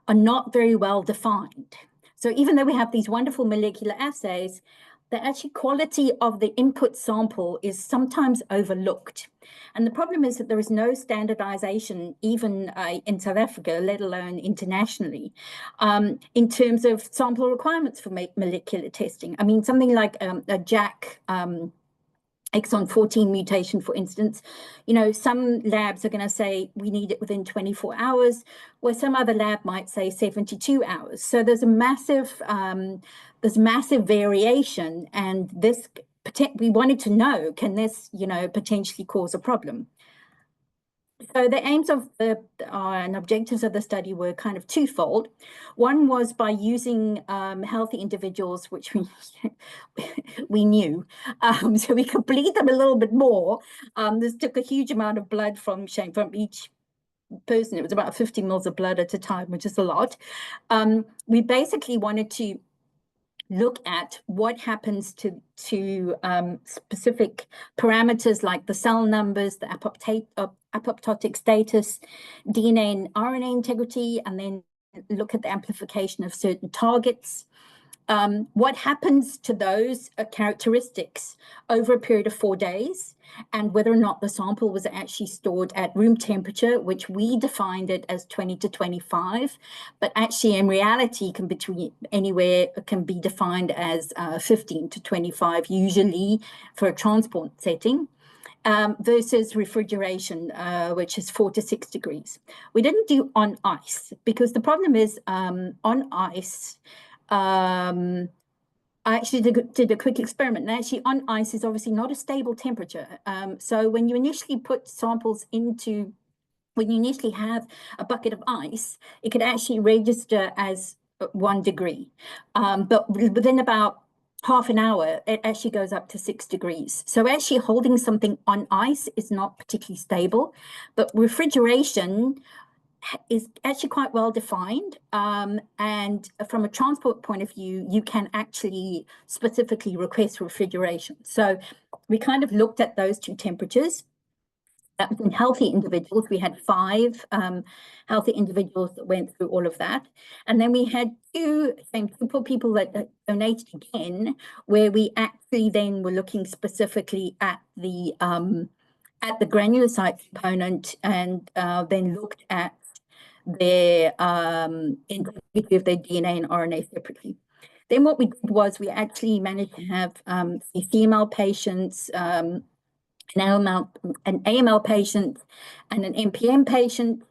are not very well defined. So even though we have these wonderful molecular assays, the actual quality of the input sample is sometimes overlooked. And the problem is that there is no standardization, even in South Africa, let alone internationally, in terms of sample requirements for molecular testing. I mean, something like a JAK exon 14 mutation, for instance, some labs are going to say we need it within 24 hours, where some other lab might say 72 hours. So there's massive variation, and this we wanted to know, can this, potentially cause a problem? So the aims of and objectives of the study were kind of twofold. One was by using healthy individuals, which we knew, so we could bleed them a little bit more. This took a huge amount of blood from each person. It was about 50 mils of blood at a time, which is a lot. We basically wanted to look at what happens to specific parameters like the cell numbers, the apoptotic status, DNA and RNA integrity, and then look at the amplification of certain targets. What happens to those characteristics over a period of 4 days, and whether or not the sample was actually stored at room temperature, which we defined it as 20 to 25, but actually in reality can be defined as 15 to 25, usually for a transport setting. Versus refrigeration, which is 4 to 6 degrees. We didn't do on ice because the problem is on ice, I actually did a quick experiment, and actually on ice is obviously not a stable temperature. So when you initially put samples when you initially have a bucket of ice, it could actually register as 1 degree. But within about half an hour, it actually goes up to 6 degrees. So actually holding something on ice is not particularly stable, but refrigeration is actually quite well defined. And from a transport point of view, you can actually specifically request refrigeration. So we kind of looked at those two temperatures. In healthy individuals, we had 5 healthy individuals that went through all of that. And then we had two poor people that donated again, where we actually then were looking specifically at the granulocyte component, and then looked at their integrity of their DNA and RNA separately. Then what we did was we actually managed to have female patients, an AML patient and an MPM patient,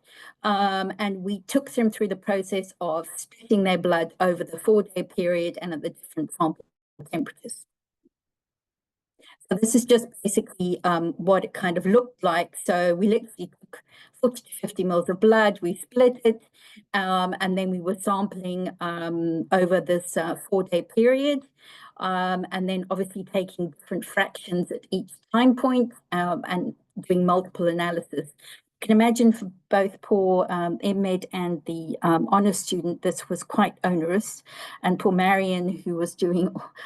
and we took them through the process of splitting their blood over the 4-day period and at the different sample temperatures. So this is just basically what it kind of looked like. So we literally took 40 to 50 mils of blood, we split it, and then we were sampling over this 4-day period. And then obviously taking different fractions at each time point, and doing multiple analysis. You can imagine for both poor Ahmed and the honors student, this was quite onerous, and poor Marion, who was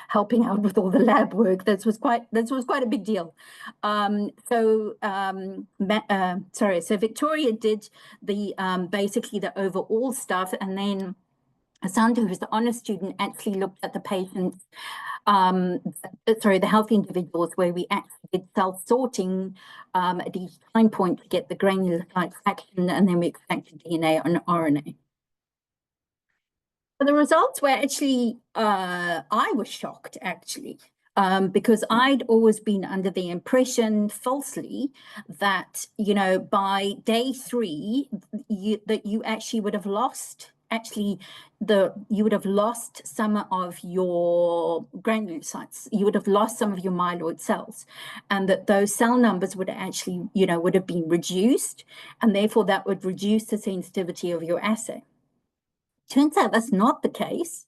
helping out with all the lab work, this was quite a big deal. So Victoria did the basically the overall stuff, and then Asanda, who was the honors student, actually looked at the patients, the healthy individuals, where we actually did cell sorting at each time point to get the granulocyte fraction, and then we extracted DNA and RNA. So the results were actually, I was shocked actually, because I'd always been under the impression falsely that, by day 3, that you actually would have lost actually you would have lost some of your granulocytes. You would have lost some of your myeloid cells, and that those cell numbers would actually, would have been reduced, and therefore that would reduce the sensitivity of your assay. Turns out that's not the case.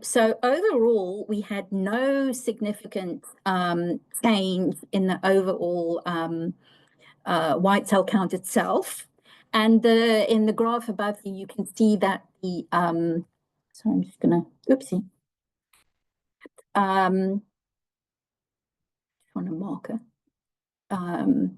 So overall, we had no significant change in the overall white cell count itself. And in the graph above you can see that the, so I'm just gonna, oopsie. On a marker. So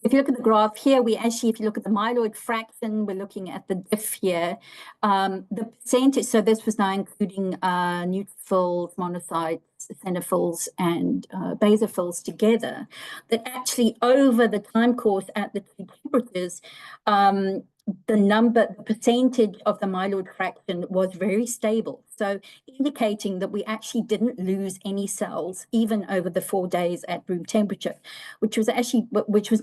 if you look at the graph here, if you look at the myeloid fraction, we're looking at the diff here. The percentage, so this was now including neutrophils, monocytes, eosinophils, and basophils together, that actually over the time course at the two temperatures, the percentage of the myeloid fraction was very stable. So indicating that we actually didn't lose any cells even over the 4 days at room temperature, which was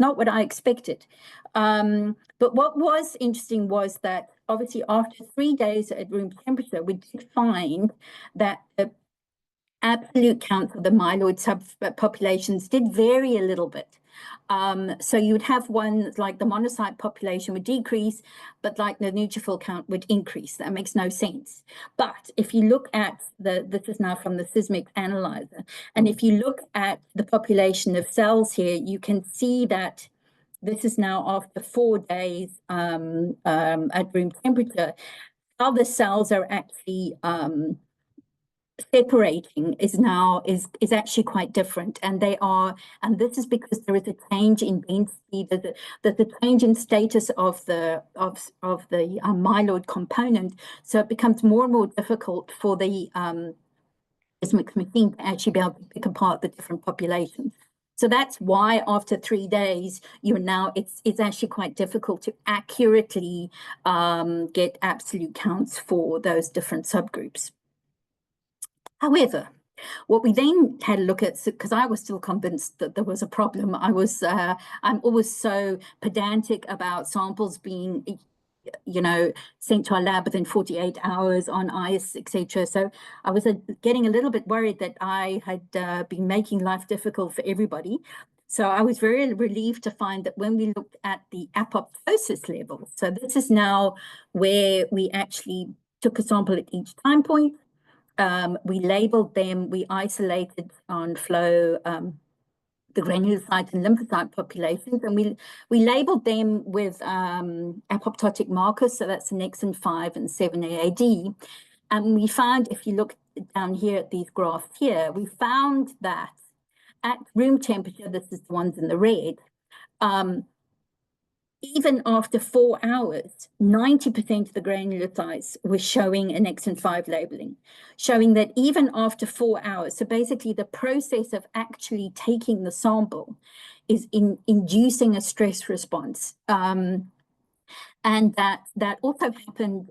not what I expected. But what was interesting was that obviously after 3 days at room temperature, we did find that the absolute count of the myeloid subpopulations did vary a little bit. So you would have one like the monocyte population would decrease, but like the neutrophil count would increase. That makes no sense. But if you look at this is now from the Sysmex analyzer, and if you look at the population of cells here, you can see that this is now after 4 days at room temperature, how the cells are actually separating is actually quite different, and this is because there is a change in density, there's a change in status of the myeloid component, so it becomes more and more difficult for the Sysmex machine to actually be able to pick apart the different populations. So that's why after 3 days, it's actually quite difficult to accurately get absolute counts for those different subgroups. However, what we then had a look at, because I was still convinced that there was a problem, I'm always so pedantic about samples being, sent to our lab within 48 hours on ice, etc. So I was getting a little bit worried that I had been making life difficult for everybody. So I was very relieved to find that when we looked at the apoptosis level, so this is now where we actually took a sample at each time point. We labeled them, we isolated on flow the granulocyte and lymphocyte populations, and we labeled them with apoptotic markers, so that's Nexin 5 and 7-AAD. And we found, if you look down here at these graphs here, we found that at room temperature, this is the ones in the red, even after 4 hours, 90% of the granulocytes were showing an Nexin 5 labeling, showing that even after 4 hours, so basically the process of actually taking the sample is inducing a stress response. And that also happened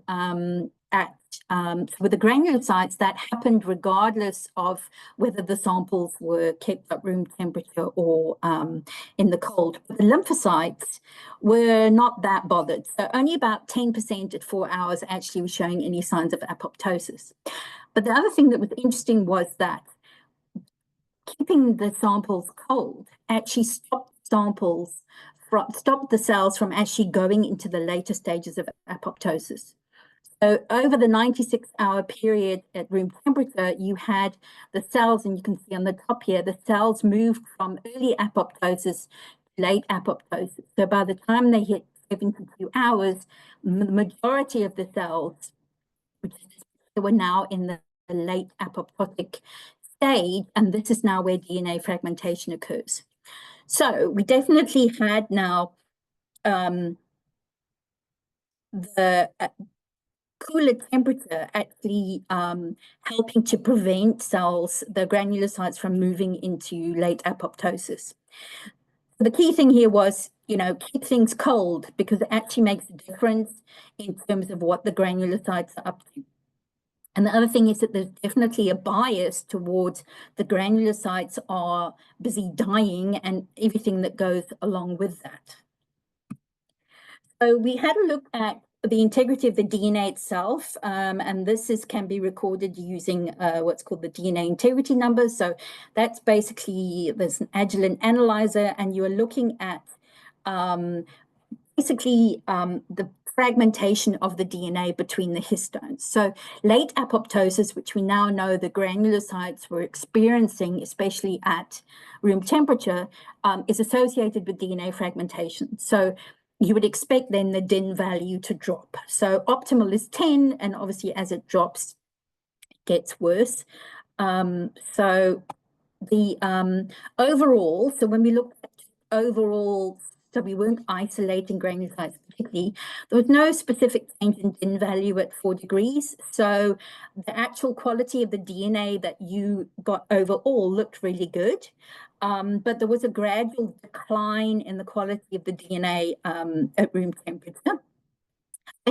with the granulocytes, that happened regardless of whether the samples were kept at room temperature or in the cold. But the lymphocytes were not that bothered. So only about 10% at 4 hours actually was showing any signs of apoptosis. But the other thing that was interesting was that keeping the samples cold actually stopped the cells from actually going into the later stages of apoptosis. So over the 96-hour period at room temperature, you had the cells, and you can see on the top here, the cells moved from early apoptosis to late apoptosis. So by the time they hit 72 hours, the majority of the cells, which were now in the late apoptotic stage, and this is now where DNA fragmentation occurs. So we definitely had now the cooler temperature actually helping to prevent cells, the granulocytes, from moving into late apoptosis. So the key thing here was, keep things cold, because it actually makes a difference in terms of what the granulocytes are up to. And the other thing is that there's definitely a bias towards the granulocytes are busy dying and everything that goes along with that. So we had a look at for the integrity of the DNA itself, and this can be recorded using what's called the DNA integrity number. So that's basically, there's an Agilent analyzer, and you are looking at basically the fragmentation of the DNA between the histones. So late apoptosis, which we now know the granulocytes were experiencing, especially at room temperature, is associated with DNA fragmentation. So you would expect then the DIN value to drop. So optimal is 10, and obviously as it drops, it gets worse. So the overall, so when we look at overall, so we weren't isolating granulocytes particularly, there was no specific change in DIN value at 4 degrees. So the actual quality of the DNA that you got overall looked really good. But there was a gradual decline in the quality of the DNA at room temperature.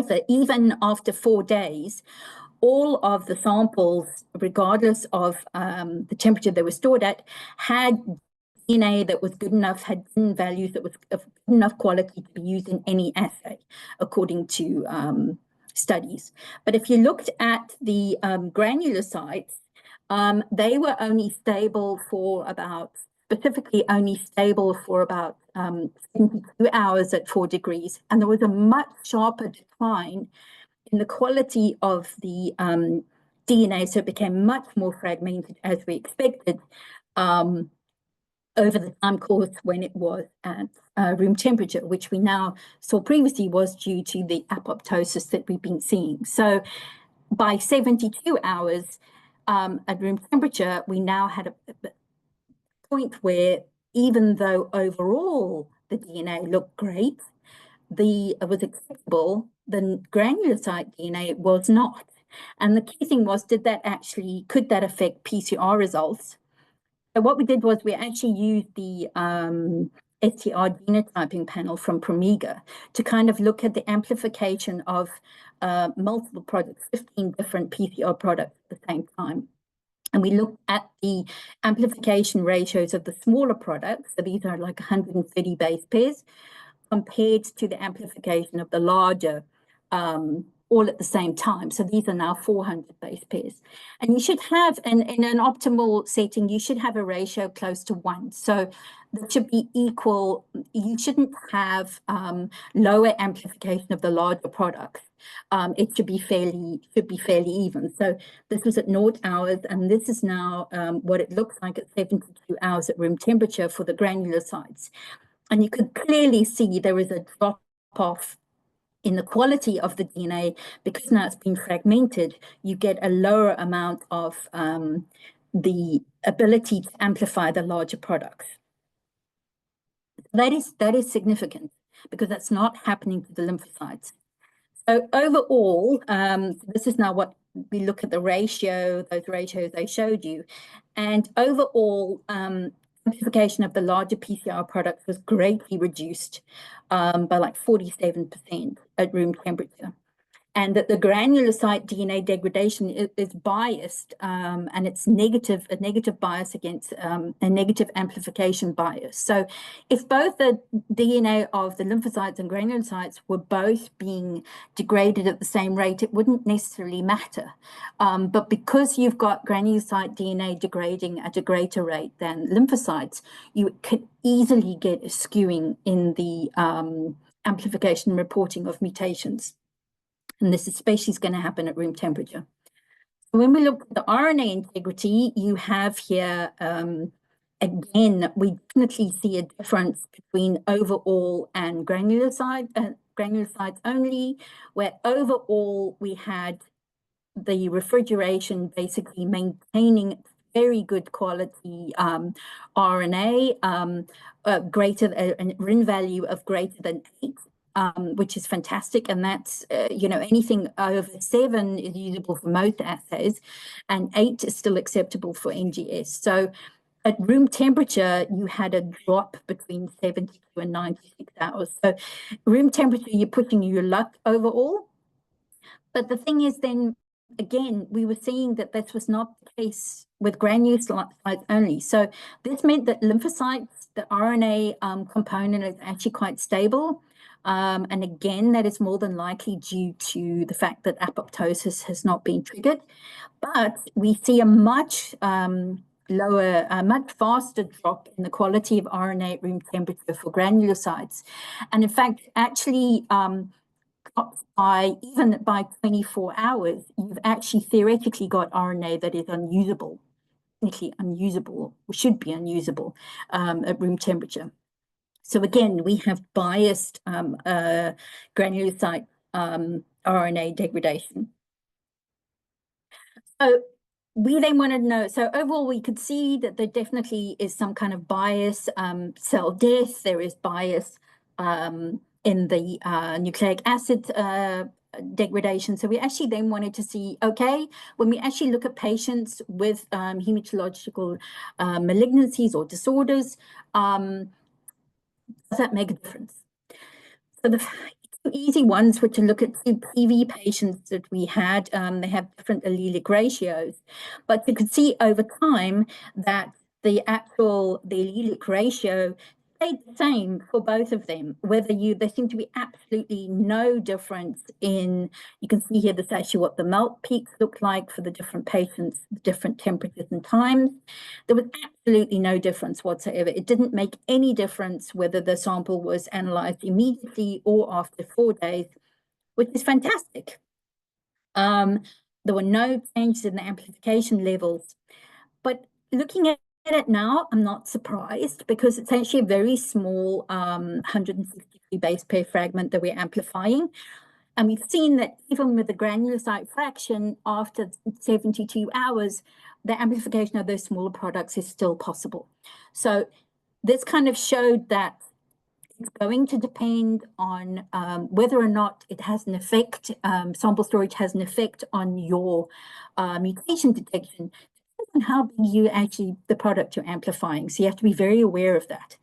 So even after 4 days, all of the samples, regardless of the temperature they were stored at, had DNA that was good enough, had DIN values that was of good enough quality to be used in any assay, according to studies. But if you looked at the granulocytes, they were only stable for about, specifically only stable for about 72 hours at 4 degrees. And there was a much sharper decline in the quality of the DNA, so it became much more fragmented as we expected over the time course when it was at room temperature, which we now saw previously was due to the apoptosis that we've been seeing. So by 72 hours at room temperature, we now had a point where even though overall the DNA looked great, was acceptable, the granulocyte DNA was not. And the key thing was, could that affect PCR results? So what we did was we actually used the STR genotyping panel from Promega to kind of look at the amplification of multiple products, 15 different PCR products at the same time. And we looked at the amplification ratios of the smaller products. So these are like 130 base pairs compared to the amplification of the larger, all at the same time. So these are now 400 base pairs. And you should have, in an optimal setting, you should have a ratio close to 1. So that should be equal. You shouldn't have lower amplification of the larger products. It should be fairly even. So this was at 0 hours, and this is now what it looks like at 72 hours at room temperature for the granulocytes. And you could clearly see there is a drop off in the quality of the DNA because now it's been fragmented. You get a lower amount of the ability to amplify the larger products. That is significant because that's not happening to the lymphocytes. So overall, this is now what we look at the ratio, those ratios I showed you, and overall, amplification of the larger PCR products was greatly reduced by like 47% at room temperature. And that the granulocyte DNA degradation is biased, and it's a negative bias against a negative amplification bias. So if both the DNA of the lymphocytes and granulocytes were both being degraded at the same rate, it wouldn't necessarily matter. But because you've got granulocyte DNA degrading at a greater rate than lymphocytes, you could easily get a skewing in the amplification and reporting of mutations. And this especially is going to happen at room temperature. When we look at the RNA integrity, you have here, again, we definitely see a difference between overall and granulocytes only, where overall we had the refrigeration basically maintaining very good quality RNA, a RIN value of greater than 8. Which is fantastic, and that's anything over 7 is usable for most assays, and 8 is still acceptable for NGS. So at room temperature, you had a drop between 72 and 96 hours. So room temperature, you're pushing your luck overall. But the thing is, then again, we were seeing that this was not the case with granulocytes only. So this meant that lymphocytes, the RNA component, is actually quite stable. And again, that is more than likely due to the fact that apoptosis has not been triggered. But we see a much lower, much faster drop in the quality of RNA at room temperature for granulocytes. And in fact, actually, even by 24 hours, you've actually theoretically got RNA that is unusable, technically unusable, or should be unusable at room temperature. So again, we have biased granulocyte RNA degradation. So we then wanted to know, so overall we could see that there definitely is some kind of bias, cell death, there is bias in the nucleic acid degradation. So we actually then wanted to see, okay, when we actually look at patients with hematological malignancies or disorders, does that make a difference? So the easy ones were to look at two PV patients that we had. They have different allelic ratios, but you could see over time that the allelic ratio stayed the same for both of them, there seemed to be absolutely no difference in, you can see here, this is actually what the melt peaks look like for the different patients, different temperatures and times. There was absolutely no difference whatsoever. It didn't make any difference whether the sample was analyzed immediately or after 4 days, which is fantastic. There were no changes in the amplification levels, but looking at it now, I'm not surprised because it's actually a very small 163 base pair fragment that we're amplifying. And we've seen that even with the granulocyte fraction after 72 hours, the amplification of those smaller products is still possible. So this kind of showed that it's going to depend on whether or not it has an effect, sample storage has an effect on your mutation detection, and how big you actually, the product you're amplifying. So you have to be very aware of that.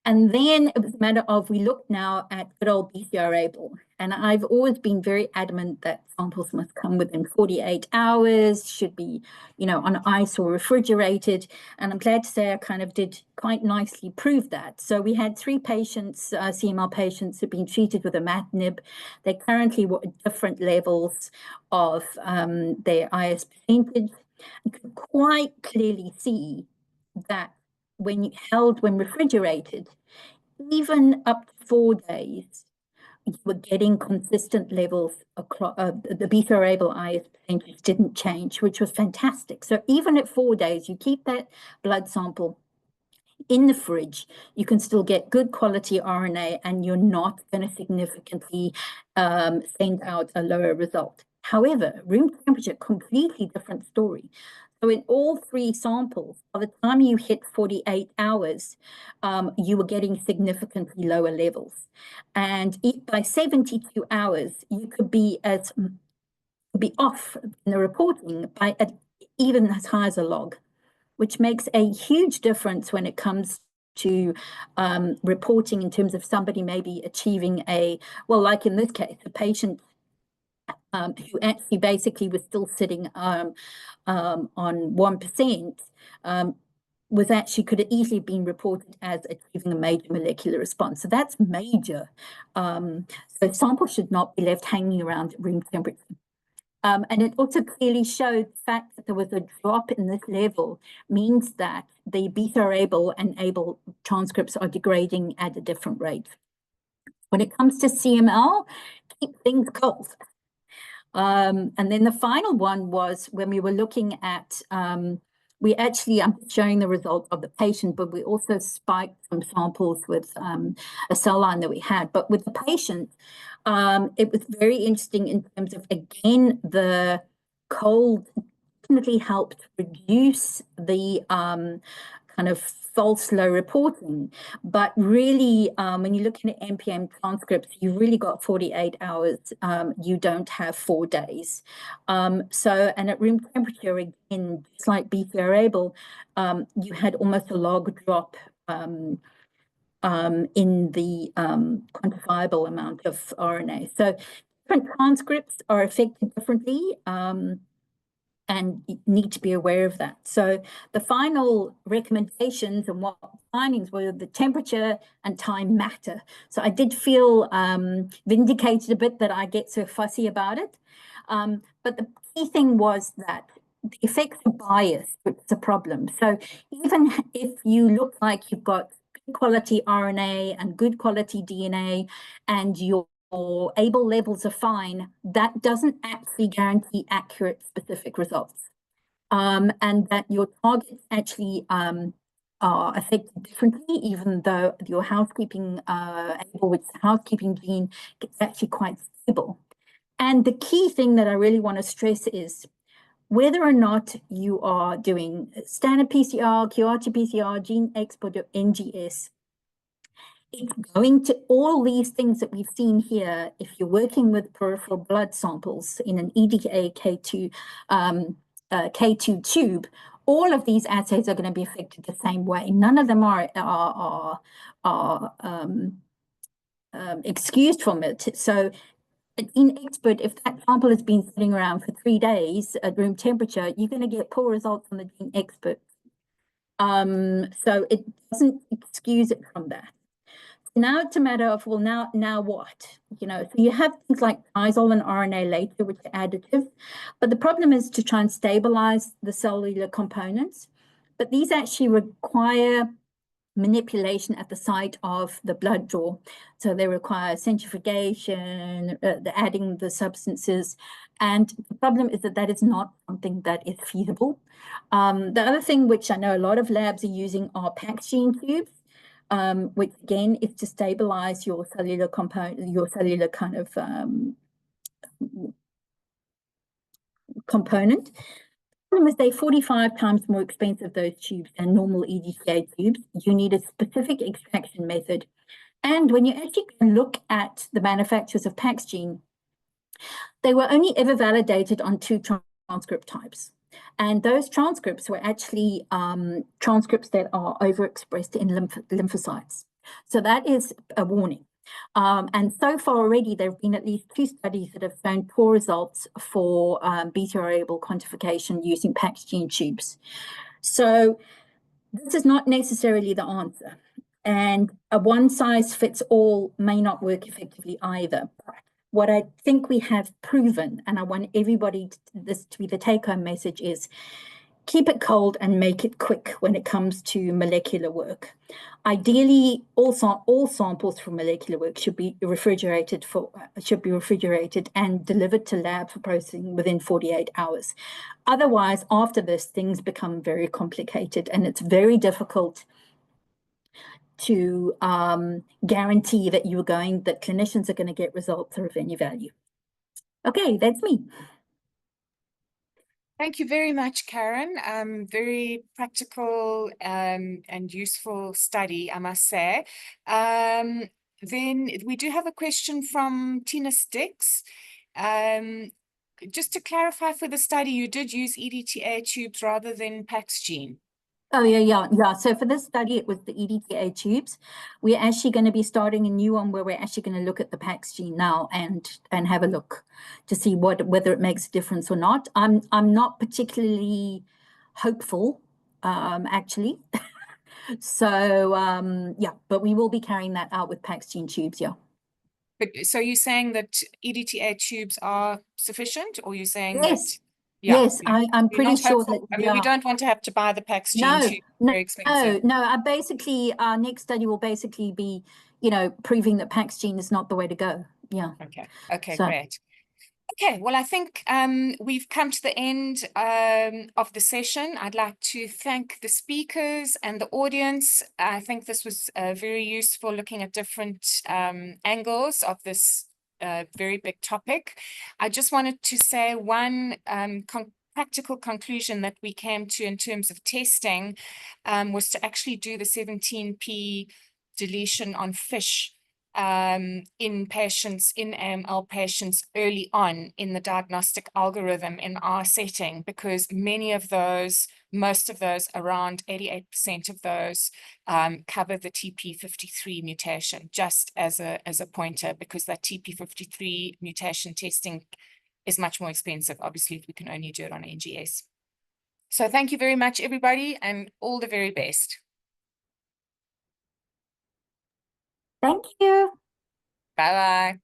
And then it was a matter of, we look now at good old BCR-ABL. And I've always been very adamant that samples must come within 48 hours, should be, on ice or refrigerated. And I'm glad to say I kind of did quite nicely prove that. So we had 3 patients, CML patients, who've been treated with imatinib. They currently were at different levels of their IS percentage. You could quite clearly see that when refrigerated, even up to 4 days, you were getting consistent levels across the BCR-ABL IS percentage didn't change, which was fantastic. So even at 4 days, you keep that blood sample in the fridge, you can still get good quality RNA, and you're not going to significantly send out a lower result. However, room temperature, completely different story. So in all 3 samples, by the time you hit 48 hours, you were getting significantly lower levels. And by 72 hours, you could be off in the reporting by even as high as a log, which makes a huge difference when it comes to reporting in terms of somebody maybe achieving like in this case, a patient who actually basically was still sitting on 1%, could have easily been reported as achieving a major molecular response. So that's major. So samples should not be left hanging around at room temperature. And it also clearly showed the fact that there was a drop in this level means that the BCR-ABL and ABL transcripts are degrading at a different rate. When it comes to CML, keep things cold. And then the final one was when we were looking at, I'm showing the results of the patient, but we also spiked some samples with a cell line that we had. But with the patient, it was very interesting in terms of, again, the cold definitely helped reduce the kind of false low reporting. But really, when you're looking at NPM transcripts, you've really got 48 hours. You don't have 4 days. And at room temperature, again, just like BCR-ABL, you had almost a log drop in the quantifiable amount of RNA. So different transcripts are affected differently. and you need to be aware of that. So the final recommendations and what findings were the temperature and time matter. So I did feel vindicated a bit that I get so fussy about it. But the key thing was that the effects are biased, which is a problem. So even if you look like you've got good quality RNA and good quality DNA and your able levels are fine, that doesn't actually guarantee accurate specific results. And that your targets actually are affected differently, even though your housekeeping housekeeping gene is actually quite stable. And the key thing that I really want to stress is whether or not you are doing standard PCR, qRT-PCR, gene export, or NGS, it's going to all these things that we've seen here. If you're working with peripheral blood samples in an EDA K2 tube, all of these assays are going to be affected the same way. None of them are excused from it. So in expert, if that sample has been sitting around for 3 days at room temperature, you're going to get poor results on the gene expert. So it doesn't excuse it from that. Now it's a matter of, well, now what? You know, so you have things like triazole and RNA later, which are additive, but the problem is to try and stabilize the cellular components. But these actually require manipulation at the site of the blood draw. So they require centrifugation, adding the substances. And the problem is that that is not something that is feasible. The other thing, which I know a lot of labs are using, are PAX-gene tubes, which again is to stabilize your cellular component, your cellular kind of component. The problem is they're 45 times more expensive, those tubes, than normal EDTA tubes. You need a specific extraction method. And when you actually look at the manufacturers of PAX-gene, they were only ever validated on 2 transcript types. And those transcripts were actually transcripts that are overexpressed in lymphocytes. So that is a warning. And so far already, there have been at least 2 studies that have shown poor results for beta-variable quantification using PAX-gene tubes. So this is not necessarily the answer. And a one-size-fits-all may not work effectively either. But what I think we have proven, and I want everybody this to be the take-home message, is keep it cold and make it quick when it comes to molecular work. Ideally, all samples from molecular work should be refrigerated and delivered to lab for processing within 48 hours. Otherwise, after this, things become very complicated, and it's very difficult to guarantee that that clinicians are going to get results that are of any value. Okay, that's me. Thank you very much, Karen. Very practical and useful study, I must say. Then we do have a question from Tina Sticks. Just to clarify for the study, you did use EDTA tubes rather than PAX-gene. Oh, yeah. So for this study, it was the EDTA tubes. We're actually going to be starting a new one where we're actually going to look at the PAX-gene now and have a look to see whether it makes a difference or not. I'm not particularly hopeful, actually. So yeah, but we will be carrying that out with PAX-gene tubes, yeah. But so you're saying that EDTA tubes are sufficient, or you're saying Yes. that? Yeah, yes, I'm pretty sure that. I mean, we don't want to have to buy the PAX-gene tube. Very expensive. No. I basically, our next study will basically be, proving that PAX-gene is not the way to go. Yeah. Okay, great. Okay, well, I think we've come to the end of the session. I'd like to thank the speakers and the audience. I think this was very useful, looking at different angles of this very big topic. I just wanted to say one practical conclusion that we came to in terms of testing was to actually do the 17p deletion on FISH in patients, in AML patients early on in the diagnostic algorithm in our setting, because most of those, around 88% of those cover the TP53 mutation, just as a pointer, because that TP53 mutation testing is much more expensive, obviously, if we can only do it on NGS. So thank you very much, everybody, and all the very best. Thank you. Bye-bye.